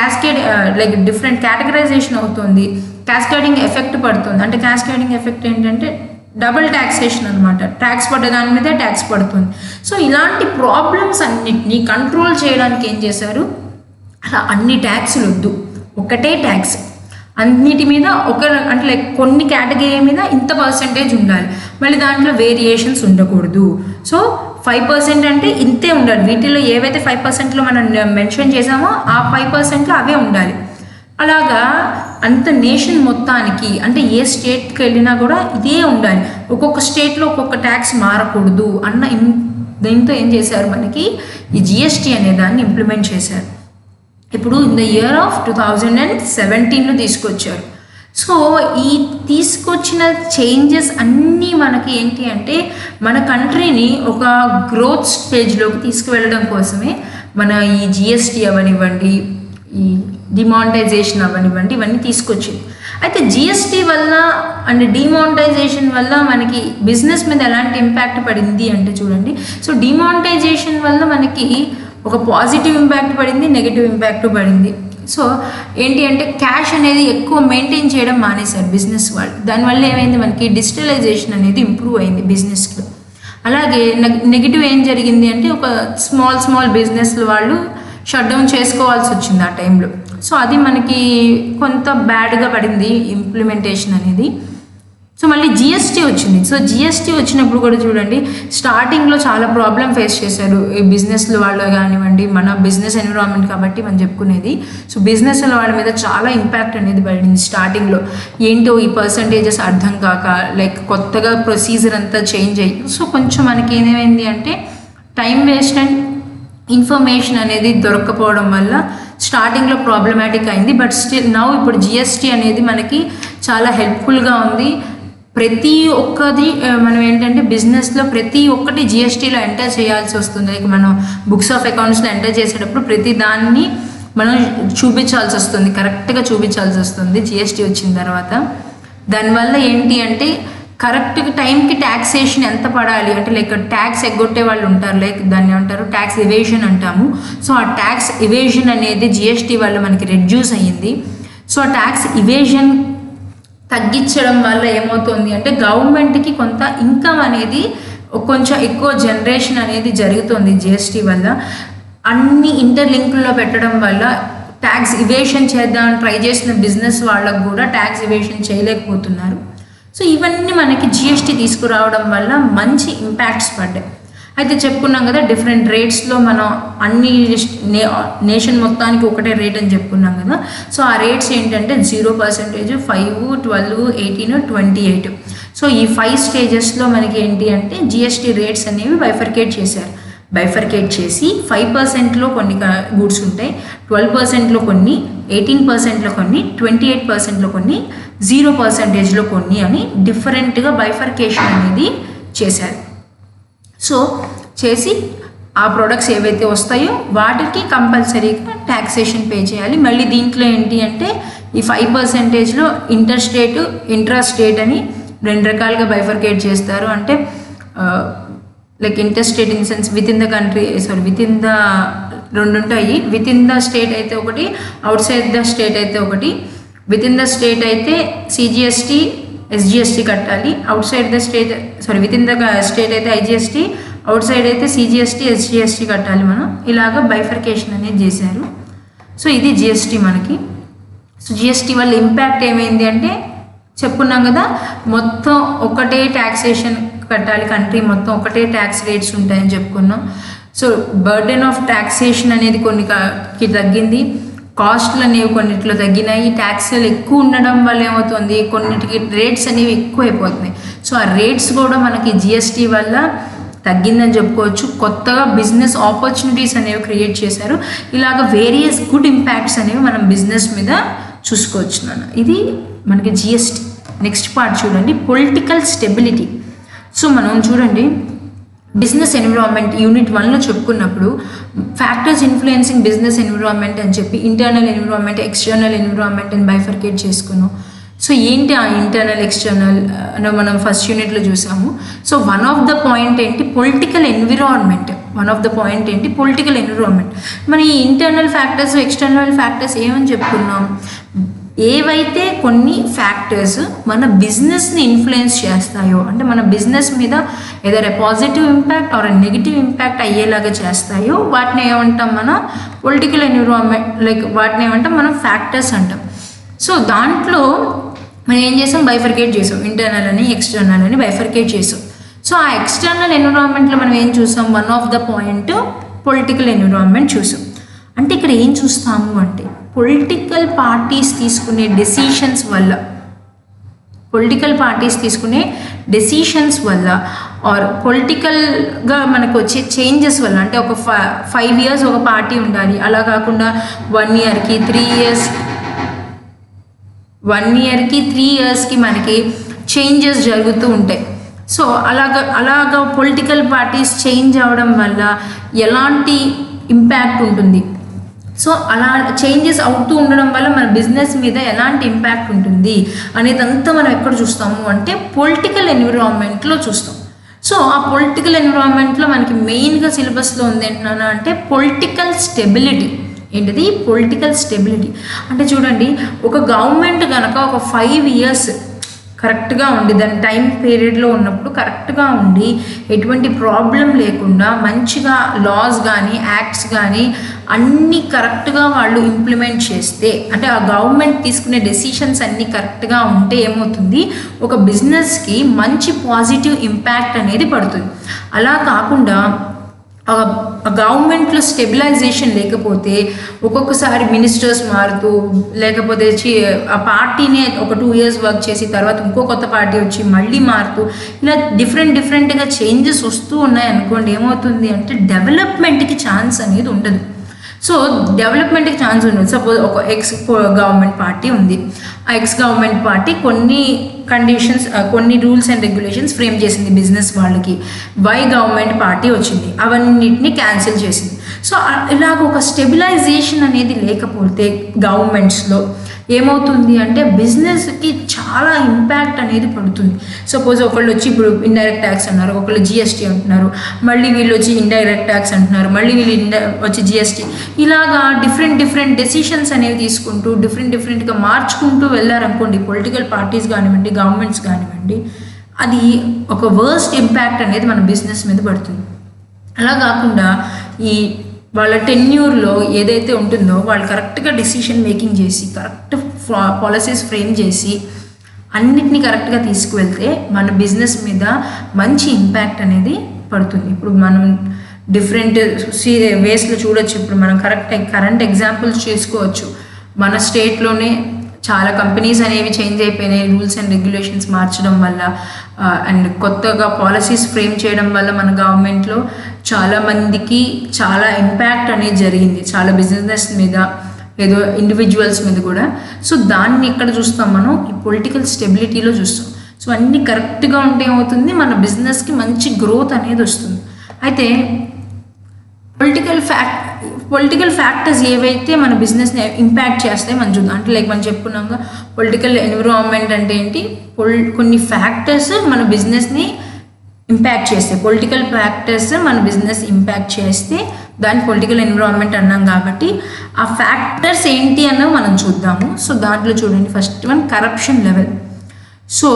డిఫరెంట్ కేటగరైజేషన్ అవుతుంది, క్యాస్కేడింగ్ ఎఫెక్ట్ పడుతుంది. అంటే క్యాస్కేడింగ్ ఎఫెక్ట్ ఏంటంటే డబుల్ ట్యాక్సేషన్ అనమాట, ట్యాక్స్ పడ్డ దాని మీదే ట్యాక్స్ పడుతుంది. సో ఇలాంటి ప్రాబ్లమ్స్ అన్నిటినీ కంట్రోల్ చేయడానికి ఏం చేశారు, అలా అన్ని ట్యాక్సులు వద్దు, ఒకటే ట్యాక్స్ అన్నిటి మీద అంటే కొన్ని కేటగిరీ మీద ఇంత పర్సెంటేజ్ ఉండాలి, మళ్ళీ దాంట్లో వేరియేషన్స్ ఉండకూడదు. సో 5% అంటే ఇంతే ఉండాలి, వీటిలో ఏవైతే 5%లో మనం మెన్షన్ చేసామో ఆ 5%లో అవే ఉండాలి. అలాగా అంత నేషన్ మొత్తానికి, అంటే ఏ స్టేట్కి వెళ్ళినా కూడా ఇదే ఉండాలి, ఒక్కొక్క స్టేట్లో ఒక్కొక్క ట్యాక్స్ మారకూడదు అన్న దీంతో ఏం చేశారు, మనకి ఈ జిఎస్టీ అనే దాన్ని ఇంప్లిమెంట్ చేశారు. ఇప్పుడు ఇన్ ద ఇయర్ ఆఫ్ 2017లో తీసుకొచ్చారు. సో ఈ తీసుకొచ్చిన చేంజెస్ అన్నీ మనకి ఏంటి అంటే మన కంట్రీని ఒక గ్రోత్ స్టేజ్లోకి తీసుకువెళ్ళడం కోసమే మన ఈ జిఎస్టీ అవనివ్వండి, ఈ డిమానిటైజేషన్ అవనివ్వండి, ఇవన్నీ తీసుకొచ్చింది. అయితే జిఎస్టీ వల్ల అండ్ డిమానిటైజేషన్ వల్ల మనకి బిజినెస్ మీద ఎలాంటి ఇంపాక్ట్ పడింది అంటే చూడండి. సో డిమానిటైజేషన్ వల్ల మనకి ఒక పాజిటివ్ ఇంపాక్ట్ పడింది, నెగిటివ్ ఇంపాక్ట్ పడింది. సో ఏంటి అంటే క్యాష్ అనేది ఎక్కువ మెయింటైన్ చేయడం మానేశారు బిజినెస్ వాళ్ళు. దానివల్ల ఏమైంది, మనకి డిజిటలైజేషన్ అనేది ఇంప్రూవ్ అయింది బిజినెస్లో. అలాగే నెగిటివ్ ఏం జరిగింది అంటే ఒక స్మాల్ బిజినెస్లు వాళ్ళు షట్ డౌన్ చేసుకోవాల్సి వచ్చింది ఆ టైంలో. సో అది మనకి కొంత బ్యాడ్గా పడింది ఇంప్లిమెంటేషన్ అనేది. సో మళ్ళీ జిఎస్టీ వచ్చింది. సో జిఎస్టీ వచ్చినప్పుడు కూడా చూడండి, స్టార్టింగ్లో చాలా ప్రాబ్లం ఫేస్ చేశారు ఈ బిజినెస్లో వాళ్ళు కానివ్వండి, మన బిజినెస్ ఎన్విరాన్మెంట్ కాబట్టి మనం చెప్పుకునేది. సో బిజినెస్ల వాళ్ళ మీద చాలా ఇంపాక్ట్ అనేది పడింది స్టార్టింగ్లో. ఏంటో ఈ పర్సంటేజెస్ అర్థం కాక, కొత్తగా ప్రొసీజర్ అంతా చేంజ్ అయ్యి, సో కొంచెం మనకి ఏమైంది అంటే టైం వేస్ట్ అండ్ ఇన్ఫర్మేషన్ అనేది దొరక్కపోవడం వల్ల స్టార్టింగ్లో ప్రాబ్లమాటిక్ అయింది. బట్ స్టిల్ నౌ ఇప్పుడు జిఎస్టీ అనేది మనకి చాలా హెల్ప్ఫుల్గా ఉంది. ప్రతి ఒక్కది మనం ఏంటంటే బిజినెస్లో ప్రతి ఒక్కటి జిఎస్టీలో ఎంటర్ చేయాల్సి వస్తుంది. మనం బుక్స్ ఆఫ్ అకౌంట్స్లో ఎంటర్ చేసేటప్పుడు ప్రతి దాన్ని మనం చూపించాల్సి వస్తుంది, కరెక్ట్గా చూపించాల్సి వస్తుంది జిఎస్టీ వచ్చిన తర్వాత. దానివల్ల ఏంటి అంటే కరెక్ట్ టైంకి ట్యాక్సేషన్ ఎంత పడాలి అంటే ట్యాక్స్ ఎగ్గొట్టే వాళ్ళు ఉంటారు, దాన్ని ఏమంటారు ట్యాక్స్ ఇవేషన్ అంటాము. సో ఆ ట్యాక్స్ ఇవేషన్ అనేది జిఎస్టీ వల్ల మనకి రెడ్యూస్ అయ్యింది. సో ఆ ట్యాక్స్ ఇవేషన్ తగ్గించడం వల్ల ఏమవుతుంది అంటే గవర్నమెంట్కి కొంత ఇన్కమ్ అనేది కొంచెం ఎక్కువ జనరేషన్ అనేది జరుగుతుంది జిఎస్టీ వల్ల. అన్ని ఇంటర్లింక్లో పెట్టడం వల్ల ట్యాక్స్ ఇవేషన్ చేద్దామని ట్రై చేసిన బిజినెస్ వాళ్ళకు కూడా ట్యాక్స్ ఇవేషన్ చేయలేకపోతున్నారు. సో ఇవన్నీ మనకి జిఎస్టీ తీసుకురావడం వల్ల మంచి ఇంపాక్ట్స్ పడ్డాయి. అయితే చెప్పుకున్నాం కదా, డిఫరెంట్ రేట్స్లో మనం అన్ని నేషన్ మొత్తానికి ఒకటే రేట్ అని చెప్పుకున్నాం కదా. సో ఆ రేట్స్ ఏంటంటే 0%, 5, 12, 18, 28. సో ఈ 5 స్టేజెస్లో మనకి ఏంటి అంటే జిఎస్టీ రేట్స్ అనేవి బైఫర్కేట్ చేశారు. బైఫర్కేట్ చేసి 5%లో కొన్ని గూడ్స్ ఉంటాయి, 12%లో కొన్ని, 18%లో కొన్ని, 28%లో కొన్ని, 0%లో కొన్ని అని డిఫరెంట్గా బైఫర్కేషన్ అనేది చేశారు. సో చేసి ఆ ప్రొడక్ట్స్ ఏవైతే వస్తాయో వాటికి కంపల్సరీగా ట్యాక్సేషన్ పే చేయాలి. మళ్ళీ దీంట్లో ఏంటి అంటే ఈ 5%లో ఇంటర్స్టేట్, ఇంట్రాస్టేట్ అని 2 రకాలుగా బైఫర్కేట్ చేస్తారు. అంటే interstate in sense with in the country, with in the 2 ఉంటాయి. విత్ ఇన్ ద స్టేట్ అయితే ఒకటి, అవుట్ సైడ్ ద స్టేట్ అయితే ఒకటి. విత్ ఇన్ ద స్టేట్ అయితే సిజిఎస్టీ, ఎస్జిఎస్టీ కట్టాలి. Out side the state with in the state అయితే IGST, out side అయితే CGST, SGST కట్టాలి మనం. ఇలాగ బైఫర్కేషన్ అనేది చేశారు. సో ఇది జిఎస్టీ మనకి. సో జిఎస్టీ వల్ల ఇంపాక్ట్ ఏమైంది అంటే చెప్పుకున్నాం కదా, మొత్తం ఒకటే ట్యాక్సేషన్ కట్టాలి, కంట్రీ మొత్తం ఒకటే ట్యాక్స్ రేట్స్ ఉంటాయని చెప్పుకున్నాం. సో బర్డెన్ ఆఫ్ ట్యాక్సేషన్ అనేది కొన్నికి తగ్గింది, కాస్ట్లు అనేవి కొన్నిట్లో తగ్గినాయి. ట్యాక్స్లు ఎక్కువ ఉండడం వల్ల ఏమవుతుంది, కొన్నిటికి రేట్స్ అనేవి ఎక్కువ అయిపోతున్నాయి. సో ఆ రేట్స్ కూడా మనకి జిఎస్టీ వల్ల తగ్గిందని చెప్పుకోవచ్చు. కొత్తగా బిజినెస్ ఆపర్చునిటీస్ అనేవి క్రియేట్ చేశారు. ఇలాగ వేరియస్ గుడ్ ఇంపాక్ట్స్ అనేవి మనం బిజినెస్ మీద చూసుకోవచ్చు నాన్న. ఇది మనకి జిఎస్టీ. నెక్స్ట్ పార్ట్ చూడండి, పొలిటికల్ స్టెబిలిటీ. సో మనం చూడండి బిజినెస్ ఎన్విరాన్మెంట్ యూనిట్ 1లో చెప్పుకున్నప్పుడు ఫ్యాక్టర్స్ ఇన్ఫ్లుయెన్సింగ్ బిజినెస్ ఎన్విరాన్మెంట్ అని చెప్పి ఇంటర్నల్ ఎన్విరాన్మెంట్, ఎక్స్టర్నల్ ఎన్విరాన్మెంట్ అని బైఫర్కేట్ చేసుకున్నాం. సో ఏంటి ఆ ఇంటర్నల్ ఎక్స్టర్నల్ అని మనం ఫస్ట్ యూనిట్లో చూసాము. So one of the point ఏంటి, పొలిటికల్ ఎన్విరాన్మెంట్. Political environment. మన ఈ ఇంటర్నల్ ఫ్యాక్టర్స్, ఎక్స్టర్నల్ ఫ్యాక్టర్స్ ఏమని చెప్పుకున్నాం, ఏవైతే కొన్ని ఫ్యాక్టర్స్ మన బిజినెస్ని ఇన్ఫ్లుయెన్స్ చేస్తాయో, అంటే మన బిజినెస్ మీద ఏదైనా positive impact or negative impact అయ్యేలాగా చేస్తాయో వాటిని ఏమంటాం మనం పొలిటికల్ ఎన్విరాన్మెంట్, లైక్ వాటిని ఏమంటాం మనం ఫ్యాక్టర్స్ అంటాం. సో దాంట్లో మనం ఏం చేసాం, బైఫర్కేట్ చేసాం, ఇంటర్నల్ అని ఎక్స్టర్నల్ అని బైఫర్కేట్ చేసాం. సో ఆ ఎక్స్టర్నల్ ఎన్విరాన్మెంట్లో మనం ఏం చూసాం, one of the point political environment చూసాం. అంటే ఇక్కడ ఏం చూస్తాము అంటే పొలిటికల్ పార్టీస్ తీసుకునే డెసిషన్స్ వల్ల ఆర్ పొలిటికల్గా మనకు వచ్చే చేంజెస్ వల్ల, అంటే ఒక 5 years ఒక పార్టీ ఉండాలి, అలా కాకుండా 1 yearకి 3 yearsకి మనకి చేంజెస్ జరుగుతూ ఉంటాయి. సో అలాగా పొలిటికల్ పార్టీస్ చేంజ్ అవ్వడం వల్ల ఎలాంటి ఇంపాక్ట్ ఉంటుంది, సో అలా చేంజెస్ అవుతూ ఉండడం వల్ల మన బిజినెస్ మీద ఎలాంటి ఇంపాక్ట్ ఉంటుంది అనేదంతా మనం ఎక్కడ చూస్తాము అంటే పొలిటికల్ ఎన్విరాన్మెంట్లో చూస్తాం. సో ఆ పొలిటికల్ ఎన్విరాన్మెంట్లో మనకి మెయిన్గా సిలబస్లో ఉంది ఏంటన్నా అంటే పొలిటికల్ స్టెబిలిటీ. ఏంటిది పొలిటికల్ స్టెబిలిటీ అంటే చూడండి, ఒక గవర్నమెంట్ కనుక ఒక 5 years కరెక్ట్గా ఉండి దాని టైం పీరియడ్లో ఉన్నప్పుడు కరెక్ట్గా ఉండి ఎటువంటి ప్రాబ్లం లేకుండా మంచిగా లాస్ కానీ యాక్ట్స్ కానీ అన్నీ కరెక్ట్గా వాళ్ళు ఇంప్లిమెంట్ చేస్తే, అంటే ఆ గవర్నమెంట్ తీసుకునే డెసిషన్స్ అన్నీ కరెక్ట్గా ఉంటే ఏమవుతుంది, ఒక బిజినెస్కి మంచి పాజిటివ్ ఇంపాక్ట్ అనేది పడుతుంది. అలా కాకుండా గవర్నమెంట్లో స్టెబిలైజేషన్ లేకపోతే ఒక్కొక్కసారి మినిస్టర్స్ మారుతూ, లేకపోతే ఆ పార్టీనే ఒక 2 years వర్క్ చేసి తర్వాత ఇంకో కొత్త పార్టీ వచ్చి మళ్ళీ మారుతూ, ఇలా డిఫరెంట్గా చేంజెస్ వస్తూ ఉన్నాయి అనుకోండి, ఏమవుతుంది అంటే డెవలప్మెంట్కి ఛాన్స్ అనేది ఉండదు. సో డెవలప్మెంట్కి ఛాన్స్ ఉండదు. సపోజ్ ఒక గవర్నమెంట్ పార్టీ ఉంది, ఆ గవర్నమెంట్ పార్టీ కొన్ని కండిషన్స్, కొన్ని రూల్స్ అండ్ రెగ్యులేషన్స్ ఫ్రేమ్ చేసింది బిజినెస్ వాళ్ళకి. గవర్నమెంట్ పార్టీ వచ్చింది, అవన్నిటిని క్యాన్సిల్ చేసింది. సో ఇలాగ ఒక స్టెబిలైజేషన్ అనేది లేకపోతే గవర్నమెంట్స్లో ఏమవుతుంది అంటే బిజినెస్కి చాలా ఇంపాక్ట్ అనేది పడుతుంది. సపోజ్ ఒకళ్ళు వచ్చి ఇప్పుడు ఇండైరెక్ట్ ట్యాక్స్ అన్నారు, ఒకళ్ళు జిఎస్టీ అంటున్నారు, మళ్ళీ వీళ్ళు వచ్చి ఇండైరెక్ట్ ట్యాక్స్ అంటున్నారు, మళ్ళీ వీళ్ళు వచ్చి జిఎస్టీ, ఇలాగా డిఫరెంట్ డెసిషన్స్ అనేవి తీసుకుంటూ డిఫరెంట్గా మార్చుకుంటూ వెళ్ళారనుకోండి పొలిటికల్ పార్టీస్ కానివ్వండి, గవర్నమెంట్స్ కానివ్వండి, అది ఒక వర్స్ట్ ఇంపాక్ట్ అనేది మన బిజినెస్ మీద పడుతుంది. అలా కాకుండా ఈ వాళ్ళ టెన్యూర్లో ఏదైతే ఉంటుందో వాళ్ళు కరెక్ట్గా డెసిషన్ మేకింగ్ చేసి కరెక్ట్ పాలసీస్ ఫ్రేమ్ చేసి అన్నిటినీ కరెక్ట్గా తీసుకువెళ్తే మన బిజినెస్ మీద మంచి ఇంపాక్ట్ అనేది పడుతుంది. ఇప్పుడు మనం డిఫరెంట్ వేస్లో చూడొచ్చు. ఇప్పుడు మనం కరెంట్ ఎగ్జాంపుల్స్ చేసుకోవచ్చు. మన స్టేట్లోనే చాలా కంపెనీస్ అనేవి చేంజ్ అయిపోయినాయి రూల్స్ అండ్ రెగ్యులేషన్స్ మార్చడం వల్ల, అండ్ కొత్తగా పాలసీస్ ఫ్రేమ్ చేయడం వల్ల మన గవర్నమెంట్లో చాలామందికి చాలా ఇంపాక్ట్ అనేది జరిగింది, చాలా బిజినెస్ మీద, ఏదో ఇండివిజువల్స్ మీద కూడా. సో దాన్ని ఎక్కడ చూస్తాం మనం, ఈ పొలిటికల్ స్టెబిలిటీలో చూస్తాం. సో అన్నీ కరెక్ట్గా ఉంటే ఏమవుతుంది, మన బిజినెస్కి మంచి గ్రోత్ అనేది వస్తుంది. అయితే పొలిటికల్ ఫ్యాక్టర్స్ ఏవైతే మన బిజినెస్ని ఇంపాక్ట్ చేస్తాయి మనం చూద్దాం. అంటే లైక్ మనం చెప్పుకున్నాక పొలిటికల్ ఎన్విరాన్మెంట్ అంటే ఏంటి, కొన్ని ఫ్యాక్టర్స్ మన బిజినెస్ని ఇంపాక్ట్ చేస్తాయి. పొలిటికల్ ఫ్యాక్టర్స్ మన బిజినెస్ ఇంపాక్ట్ చేస్తే దాన్ని పొలిటికల్ ఎన్విరాన్మెంట్ అన్నాం. కాబట్టి ఆ ఫ్యాక్టర్స్ ఏంటి అన్నవి మనం చూద్దాము. సో దాంట్లో చూడండి, first one corruption level. So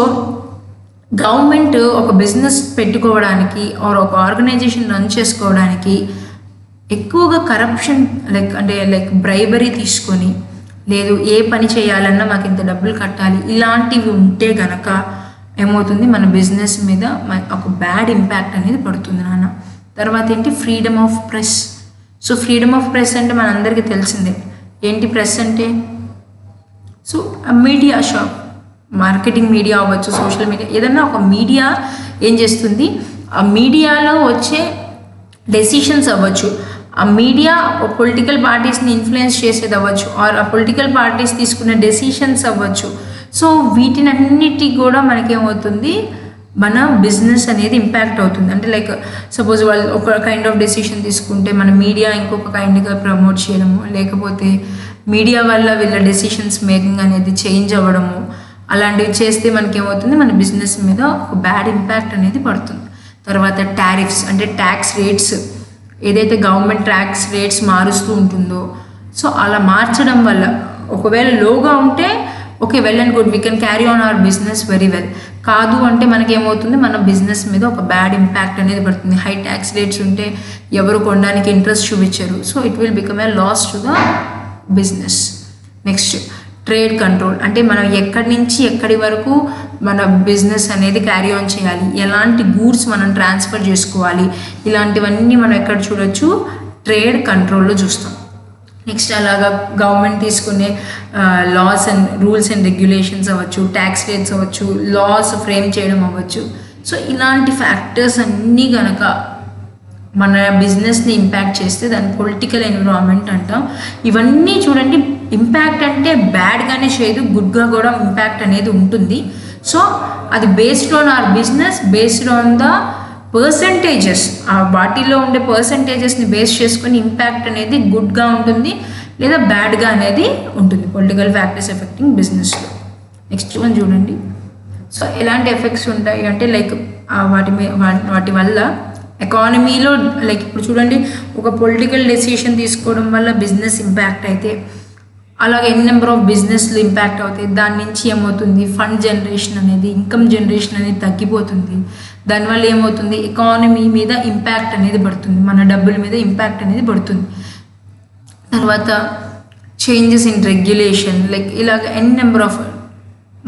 government ఒక బిజినెస్ పెట్టుకోవడానికి ఆర్ ఒక ఆర్గనైజేషన్ రన్ చేసుకోవడానికి ఎక్కువగా కరప్షన్ లైక్ బ్రైబరీ తీసుకొని, లేదు ఏ పని చేయాలన్నా మాకు ఇంత డబ్బులు కట్టాలి, ఇలాంటివి ఉంటే గనక ఏమవుతుంది, మన బిజినెస్ మీద ఒక బ్యాడ్ ఇంపాక్ట్ అనేది పడుతుంది నాన్న. తర్వాత ఏంటి, freedom of press. So freedom of press అంటే మనందరికీ తెలిసిందే. ఏంటి ప్రెస్ అంటే? So media shop, marketing media అవ్వచ్చు, సోషల్ మీడియా, ఏదన్నా ఒక మీడియా ఏం చేస్తుంది, ఆ మీడియాలో వచ్చే డెసిషన్స్ అవ్వచ్చు, ఆ మీడియా పొలిటికల్ పార్టీస్ని ఇన్ఫ్లుయెన్స్ చేసేది అవ్వచ్చు, ఆర్ ఆ పొలిటికల్ పార్టీస్ తీసుకునే డెసిషన్స్ అవ్వచ్చు. సో వీటినన్నిటికీ కూడా మనకేమవుతుంది, మన బిజినెస్ అనేది ఇంపాక్ట్ అవుతుంది. అంటే లైక్ సపోజ్ వాళ్ళు ఒక కైండ్ ఆఫ్ డెసిషన్ తీసుకుంటే మన మీడియా ఇంకొక కైండ్గా ప్రమోట్ చేయడము, లేకపోతే మీడియా వల్ల వీళ్ళ డెసిషన్స్ మేకింగ్ అనేది చేంజ్ అవ్వడము, అలాంటివి చేస్తే మనకేమవుతుంది, మన బిజినెస్ మీద ఒక బ్యాడ్ ఇంపాక్ట్ అనేది పడుతుంది. తర్వాత టారిఫ్స్ అంటే ట్యాక్స్ రేట్స్, ఏదైతే గవర్నమెంట్ ట్యాక్స్ రేట్స్ మారుస్తూ ఉంటుందో, సో అలా మార్చడం వల్ల ఒకవేళ లోగా ఉంటే okay, well and good, we can carry on our business very well. కాదు అంటే మనకేమవుతుంది, మన బిజినెస్ మీద ఒక బ్యాడ్ ఇంపాక్ట్ అనేది పడుతుంది. హై ట్యాక్స్ రేట్స్ ఉంటే ఎవరు కొనడానికి ఇంట్రెస్ట్ చూపించరు. So it will become a loss to the business. Next trade control అంటే మనం ఎక్కడి నుంచి ఎక్కడి వరకు మన బిజినెస్ అనేది క్యారీ ఆన్ చేయాలి, ఎలాంటి గూడ్స్ మనం ట్రాన్స్ఫర్ చేసుకోవాలి, ఇలాంటివన్నీ మనం ఎక్కడ చూడొచ్చు, ట్రేడ్ కంట్రోల్లో చూస్తాం. నెక్స్ట్ అలాగా గవర్నమెంట్ తీసుకునే laws and rules and regulations అవ్వచ్చు, ట్యాక్స్ రేట్స్ అవ్వచ్చు, లాస్ ఫ్రేమ్ చేయడం అవ్వచ్చు. సో ఇలాంటి ఫ్యాక్టర్స్ అన్నీ కనుక మన బిజినెస్ని ఇంపాక్ట్ చేస్తే దాన్ని పొలిటికల్ ఎన్విరాన్మెంట్ అంటాం. ఇవన్నీ చూడండి, ఇంపాక్ట్ అంటే బ్యాడ్గానే చేయదు, గుడ్గా కూడా ఇంపాక్ట్ అనేది ఉంటుంది. సో అది based on our business, based on the percentages, ఆ వాటిలో ఉండే పర్సంటేజెస్ని బేస్ చేసుకొని ఇంపాక్ట్ అనేది గుడ్గా ఉంటుంది లేదా బ్యాడ్గా అనేది ఉంటుంది. పొలిటికల్ ఫ్యాక్టర్స్ ఎఫెక్టింగ్ బిజినెస్లో. నెక్స్ట్ వన్ చూడండి. సో ఎలాంటి ఎఫెక్ట్స్ ఉంటాయి అంటే లైక్ వాటి వల్ల ఎకానమీలో, లైక్ ఇప్పుడు చూడండి, ఒక పొలిటికల్ డెసిషన్ తీసుకోవడం వల్ల బిజినెస్ ఇంపాక్ట్ అయితే, అలాగే ఎన్ని నెంబర్ ఆఫ్ బిజినెస్లు ఇంపాక్ట్ అవుతాయి. దాని నుంచి ఏమవుతుంది, ఫండ్ జనరేషన్ అనేది, ఇన్కమ్ జనరేషన్ అనేది తగ్గిపోతుంది. దానివల్ల ఏమవుతుంది, ఎకానమీ మీద ఇంపాక్ట్ అనేది పడుతుంది, మన డబ్బుల మీద ఇంపాక్ట్ అనేది పడుతుంది. తర్వాత చేంజెస్ ఇన్ రెగ్యులేషన్, లైక్ ఇలాగ ఎన్ని నెంబర్ ఆఫ్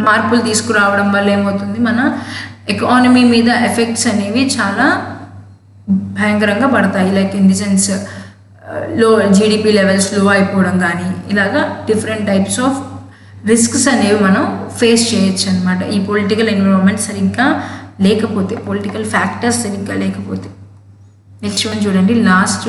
మార్పులు తీసుకురావడం వల్ల ఏమవుతుంది, మన ఎకానమీ మీద ఎఫెక్ట్స్ అనేవి చాలా భయంకరంగా పడతాయి. లైక్ ఇన్ ది సెన్స్ లో జీడిపి లెవెల్స్ లో అయిపోవడం కానీ, ఇలాగా డిఫరెంట్ టైప్స్ ఆఫ్ రిస్క్స్ అనేవి మనం ఫేస్ చేయొచ్చు అనమాట, ఈ పొలిటికల్ ఎన్విరాన్మెంట్ సరిగ్గా లేకపోతే, పొలిటికల్ ఫ్యాక్టర్స్ సరిగ్గా లేకపోతే. నెక్స్ట్ వన్ చూడండి, లాస్ట్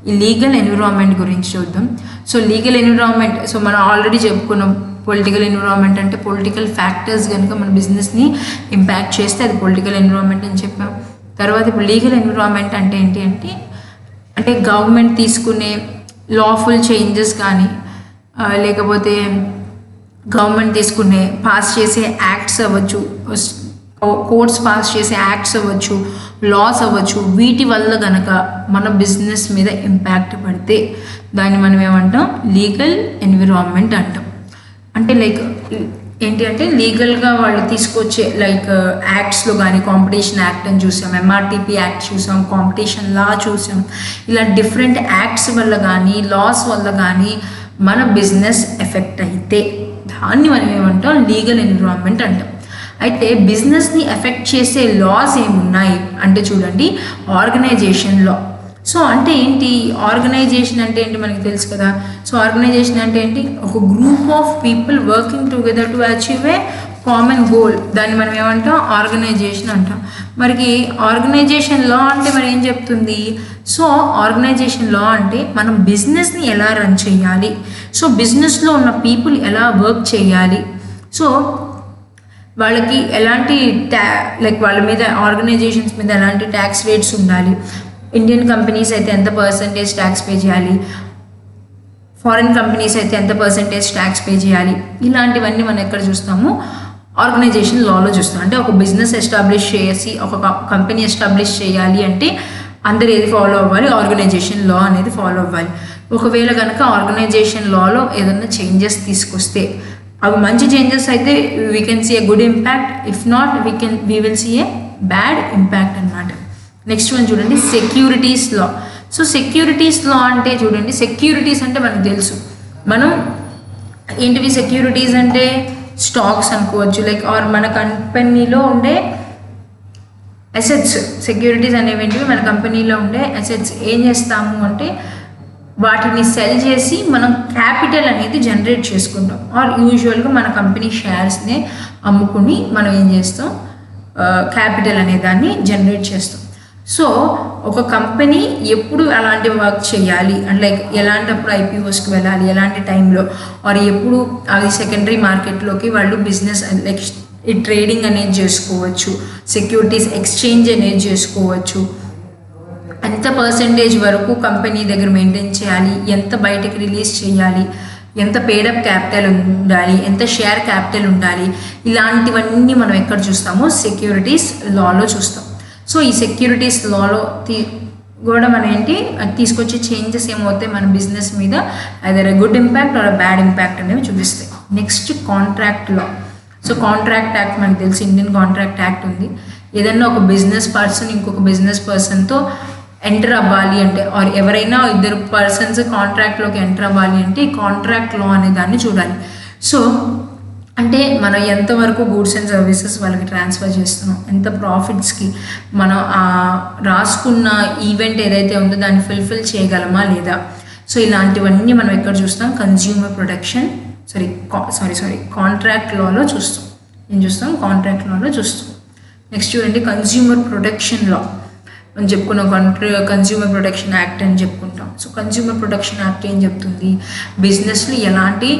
ఈ లీగల్ ఎన్విరాన్మెంట్ గురించి చూద్దాం. సో లీగల్ ఎన్విరాన్మెంట్, సో మనం ఆల్రెడీ చెప్పుకున్నాం, పొలిటికల్ ఎన్విరాన్మెంట్ అంటే పొలిటికల్ ఫ్యాక్టర్స్ కనుక మన బిజినెస్ని ఇంపాక్ట్ చేస్తే అది పొలిటికల్ ఎన్విరాన్మెంట్ అని చెప్పాం. తర్వాత ఇప్పుడు లీగల్ ఎన్విరాన్మెంట్ అంటే ఏంటి అంటే గవర్నమెంట్ తీసుకునే లాఫుల్ చేంజెస్ కానీ, లేకపోతే గవర్నమెంట్ తీసుకునే పాస్ చేసే యాక్ట్స్ అవ్వచ్చు, కోర్ట్స్ పాస్ చేసే యాక్ట్స్ అవ్వచ్చు, లాస్ అవ్వచ్చు, వీటి వల్ల కనుక మన బిజినెస్ మీద ఇంపాక్ట్ పడితే దాన్ని మనం ఏమంటాం, లీగల్ ఎన్విరాన్మెంట్ అంటాం. అంటే లైక్ ఏంటి అంటే లీగల్గా వాళ్ళు తీసుకొచ్చే లైక్ యాక్ట్స్లో కానీ కాంపిటీషన్ యాక్ట్ అని చూసాం, ఎంఆర్టీపీ యాక్ట్ చూసాం, కాంపిటీషన్ లా చూసాం. ఇలా డిఫరెంట్ యాక్ట్స్ వల్ల కానీ లాస్ వల్ల కానీ మన బిజినెస్ ఎఫెక్ట్ అయితే దాన్ని మనం ఏమంటాం, లీగల్ ఎన్విరాన్మెంట్ అంటాం. అయితే బిజినెస్ని ఎఫెక్ట్ చేసే లాస్ ఏమున్నాయి అంటే చూడండి, ఆర్గనైజేషన్ లా. సో అంటే ఏంటి, ఆర్గనైజేషన్ అంటే ఏంటి మనకి తెలుసు కదా. సో ఆర్గనైజేషన్ అంటే ఏంటి, ఒక group of people working together to achieve a common goal, దాన్ని మనం ఏమంటాం, ఆర్గనైజేషన్ అంటాం. మరి ఆర్గనైజేషన్ లా అంటే మరి ఏం చెప్తుంది, సో ఆర్గనైజేషన్ లా అంటే మనం బిజినెస్ని ఎలా రన్ చేయాలి, సో బిజినెస్లో ఉన్న పీపుల్ ఎలా వర్క్ చేయాలి, సో వాళ్ళకి ఎలాంటి లైక్ వాళ్ళ మీద ఆర్గనైజేషన్స్ మీద ఎలాంటి ట్యాక్స్ రేట్స్ ఉండాలి, ఇండియన్ కంపెనీస్ అయితే ఎంత పర్సంటేజ్ ట్యాక్స్ పే చేయాలి, ఫారిన్ కంపెనీస్ అయితే ఎంత పర్సంటేజ్ ట్యాక్స్ పే చేయాలి, ఇలాంటివన్నీ మనం ఎక్కడ చూస్తాము, ఆర్గనైజేషన్ లాలో చూస్తాం. అంటే ఒక బిజినెస్ ఎస్టాబ్లిష్ చేసి ఒక కంపెనీ ఎస్టాబ్లిష్ చేయాలి అంటే అందరు ఏది ఫాలో అవ్వాలి, ఆర్గనైజేషన్ లా అనేది ఫాలో అవ్వాలి. ఒకవేళ కనుక ఆర్గనైజేషన్ లాలో ఏదైనా చేంజెస్ తీసుకొస్తే అవి మంచి చేంజెస్ అయితే we can see a good impact, if not we will see a bad impact అనమాట. నెక్స్ట్ వన్ చూడండి, securities law. So securities law అంటే చూడండి, సెక్యూరిటీస్ అంటే మనకు తెలుసు, మనం ఏంటివి సెక్యూరిటీస్ అంటే స్టాక్స్ అనుకోవచ్చు, లైక్ ఆర్ మన కంపెనీలో ఉండే అసెట్స్. సెక్యూరిటీస్ అనేవి ఏంటివి, మన కంపెనీలో ఉండే అసెట్స్. ఏం చేస్తాము అంటే వాటిని సెల్ చేసి మనం క్యాపిటల్ అనేది జనరేట్ చేసుకుంటాం. ఆర్ యూజువల్గా మన కంపెనీ షేర్స్నే అమ్ముకుని మనం ఏం చేస్తాం, క్యాపిటల్ అనే దాన్ని జనరేట్ చేస్తాం. సో ఒక కంపెనీ ఎప్పుడు అలాంటి వర్క్ చేయాలి అండ్ లైక్ ఎలాంటప్పుడు ఐపీఓస్కి వెళ్ళాలి, ఎలాంటి టైంలో, ఆర్ ఎప్పుడు అది సెకండరీ మార్కెట్లోకి వాళ్ళు బిజినెస్ లైక్ ఈ ట్రేడింగ్ అనేది చేసుకోవచ్చు, సెక్యూరిటీస్ ఎక్స్చేంజ్ అనేది చేసుకోవచ్చు, ఎంత పర్సంటేజ్ వరకు కంపెనీ దగ్గర మెయింటైన్ చేయాలి, ఎంత బయటకు రిలీజ్ చేయాలి, ఎంత పేడప్ క్యాపిటల్ ఉండాలి, ఎంత షేర్ క్యాపిటల్ ఉండాలి, ఇలాంటివన్నీ మనం ఎక్కడ చూస్తామో సెక్యూరిటీస్ లాలో చూస్తాం. సో ఈ సెక్యూరిటీస్ లాలో కూడా మనం ఏంటి తీసుకొచ్చే చేంజెస్ ఏమవుతాయి మన బిజినెస్ మీద, either good impact or bad impact అనేవి చూపిస్తాయి. Next contract law. So contract act మనకు తెలిసి ఇండియన్ కాంట్రాక్ట్ యాక్ట్ ఉంది. ఏదన్నా ఒక బిజినెస్ పర్సన్ ఇంకొక బిజినెస్ పర్సన్తో ఎంటర్ అవ్వాలి అంటే, ఆర్ ఎవరైనా ఇద్దరు పర్సన్స్ కాంట్రాక్ట్లోకి ఎంటర్ అవ్వాలి అంటే ఈ కాంట్రాక్ట్ లా అనే దాన్ని చూడాలి. సో అంటే మనం ఎంతవరకు గూడ్స్ అండ్ సర్వీసెస్ వాళ్ళకి ట్రాన్స్ఫర్ చేస్తున్నాం, ఎంత ప్రాఫిట్స్కి మనం రాసుకున్న ఈవెంట్ ఏదైతే ఉందో దాన్ని ఫుల్ఫిల్ చేయగలమా లేదా. సో ఇలాంటివన్నీ మనం ఎక్కడ చూస్తాం, కన్జ్యూమర్ ప్రొటెక్షన్ కాంట్రాక్ట్ లాలో చూస్తాం. ఏం చూస్తాం, కాంట్రాక్ట్ లాలో చూస్తాం. నెక్స్ట్ చూడండి, కన్జ్యూమర్ ప్రొటెక్షన్ లా మనం చెప్పుకున్నాం. కన్జ్యూమర్ ప్రొటెక్షన్ యాక్ట్ అని చెప్పుకుంటాం. సో కన్జ్యూమర్ ప్రొటెక్షన్ యాక్ట్ ఏం చెప్తుంది, బిజినెస్లో ఎలాంటి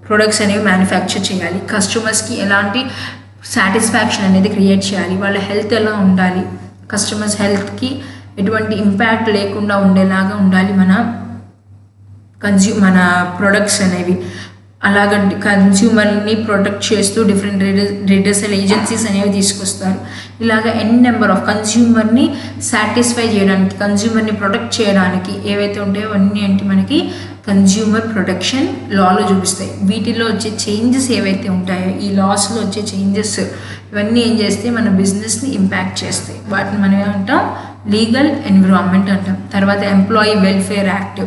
ప్రొడక్ట్స్ అనేవి మ్యానుఫ్యాక్చర్ చేయాలి, కస్టమర్స్కి ఎలాంటి సాటిస్ఫాక్షన్ అనేది క్రియేట్ చేయాలి, వాళ్ళ హెల్త్ ఎలా ఉండాలి, కస్టమర్స్ హెల్త్కి ఎటువంటి ఇంపాక్ట్ లేకుండా ఉండేలాగా ఉండాలి మన ప్రొడక్ట్స్ అనేవి. అలాగ కన్జ్యూమర్ని ప్రొటెక్ట్ చేస్తూ డిఫరెంట్ రిటర్సల్ ఏజెన్సీస్ అనేవి తీసుకొస్తారు. ఇలాగ ఎన్ నెంబర్ ఆఫ్ కన్జ్యూమర్ని సాటిస్ఫై చేయడానికి, కన్జ్యూమర్ని ప్రొటెక్ట్ చేయడానికి ఏవైతే ఉంటాయో అన్నీ ఏంటి మనకి కన్జ్యూమర్ ప్రొటెక్షన్ లాలో చూపిస్తాయి. వీటిలో వచ్చే చేంజెస్ ఏవైతే ఉంటాయో, ఈ లాస్లో వచ్చే చేంజెస్ ఇవన్నీ ఏం చేస్తే మన బిజినెస్ని ఇంపాక్ట్ చేస్తాయి. వాటిని మనం ఏమంటాం, లీగల్ ఎన్విరాన్మెంట్ అంటాం. తర్వాత ఎంప్లాయీ వెల్ఫేర్ యాక్ట్,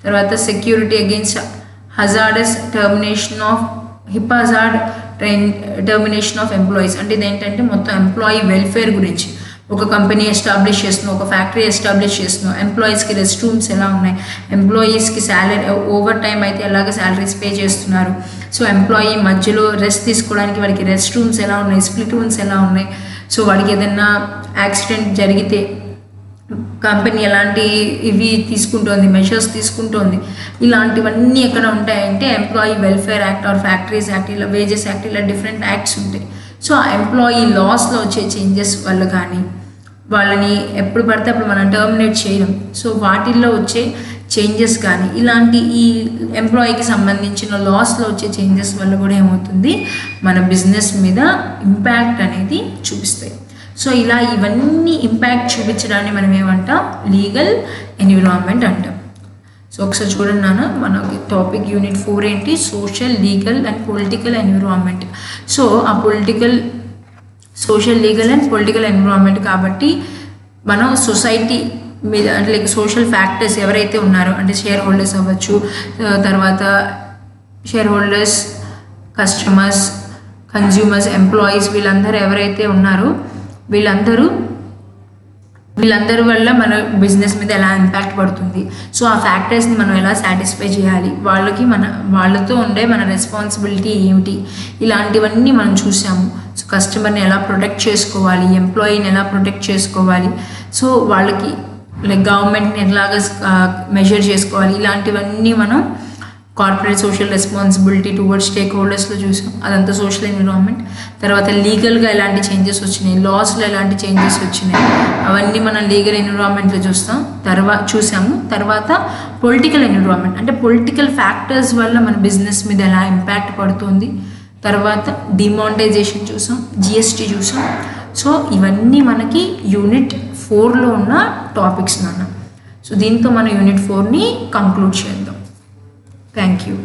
తర్వాత security against hazardous termination of haphazard termination of employees. అంటే ఇదేంటంటే మొత్తం ఎంప్లాయీ వెల్ఫేర్ గురించి. ఒక కంపెనీ ఎస్టాబ్లిష్ చేస్తున్నాం, ఒక ఫ్యాక్టరీ ఎస్టాబ్లిష్ చేస్తున్నాం, ఎంప్లాయీస్కి రెస్ట్ రూమ్స్ ఎలా ఉన్నాయి, ఎంప్లాయీస్కి శాలరీ ఓవర్ టైం అయితే ఎలాగ శాలరీస్ పే చేస్తున్నారు, సో ఎంప్లాయీ మధ్యలో రెస్ట్ తీసుకోవడానికి వాడికి రెస్ట్ రూమ్స్ ఎలా ఉన్నాయి, స్ప్లిట్ రూమ్స్ ఎలా ఉన్నాయి, సో వాడికి ఏదైనా యాక్సిడెంట్ జరిగితే కంపెనీ ఎలాంటి ఇవి తీసుకుంటోంది, మెషర్స్ తీసుకుంటోంది, ఇలాంటివన్నీ ఎక్కడ ఉంటాయంటే employee welfare act or factories act, ఇలా వేజెస్ యాక్ట్, ఇలా డిఫరెంట్ యాక్ట్స్ ఉంటాయి. సో ఆ ఎంప్లాయీ లాస్లో వచ్చే చేంజెస్ వల్ల కానీ, వాళ్ళని ఎప్పుడు పడితే అప్పుడు మనం టర్మినేట్ చేయడం, సో వాటిల్లో వచ్చే చేంజెస్ కానీ, ఇలాంటి ఈ ఎంప్లాయీకి సంబంధించిన లాస్లో వచ్చే చేంజెస్ వల్ల కూడా ఏమవుతుంది, మన బిజినెస్ మీద ఇంపాక్ట్ అనేది చూపిస్తాయి. సో ఇలా ఇవన్నీ ఇంపాక్ట్ చూపించడాన్ని మనం ఏమంటాం, లీగల్ ఎన్విరాన్మెంట్ అంటాం. సో ఒకసారి చూడండి నాన్న, మనకి టాపిక్ యూనిట్ 4 ఏంటి, social, legal and political environment. So ఆ social, legal and political environment కాబట్టి మనం సొసైటీ మీద అంటే లైక్ సోషల్ ఫ్యాక్టర్స్ ఎవరైతే ఉన్నారో, అంటే షేర్ హోల్డర్స్ అవ్వచ్చు, తర్వాత share holders, customers, consumers, employees, వీళ్ళందరూ ఎవరైతే ఉన్నారో వీళ్ళందరి వల్ల మన బిజినెస్ మీద ఎలా ఇంపాక్ట్ పడుతుంది, సో ఆ ఫ్యాక్టర్స్ని మనం ఎలా సాటిస్ఫై చేయాలి, వాళ్ళతో ఉండే మన రెస్పాన్సిబిలిటీ ఏమిటి, ఇలాంటివన్నీ మనం చూసాము. సో కస్టమర్ని ఎలా ప్రొటెక్ట్ చేసుకోవాలి, ఎంప్లాయీని ఎలా ప్రొటెక్ట్ చేసుకోవాలి, సో వాళ్ళకి లైక్ గవర్నమెంట్ని ఎలాగ మెజర్ చేసుకోవాలి, ఇలాంటివన్నీ మనం corporate social responsibility towards stake హోల్డర్స్లో చూసాం. అదంతా సోషల్ ఎన్విరాన్మెంట్. తర్వాత లీగల్గా ఎలాంటి చేంజెస్ వచ్చినాయి, లాస్లో ఎలాంటి చేంజెస్ వచ్చినాయి, అవన్నీ మనం లీగల్ ఎన్విరాన్మెంట్లో చూసాము. తర్వాత పొలిటికల్ ఎన్విరాన్మెంట్ అంటే పొలిటికల్ ఫ్యాక్టర్స్ వల్ల మన బిజినెస్ మీద ఎలా ఇంపాక్ట్ పడుతుంది. తర్వాత డిమానిటైజేషన్ చూసాం, జిఎస్టీ చూసాం. సో ఇవన్నీ మనకి యూనిట్ 4లో ఉన్న టాపిక్స్ నాన్న. సో దీంతో మనం యూనిట్ 4ని కంక్లూడ్ చేద్దాం. Thank you.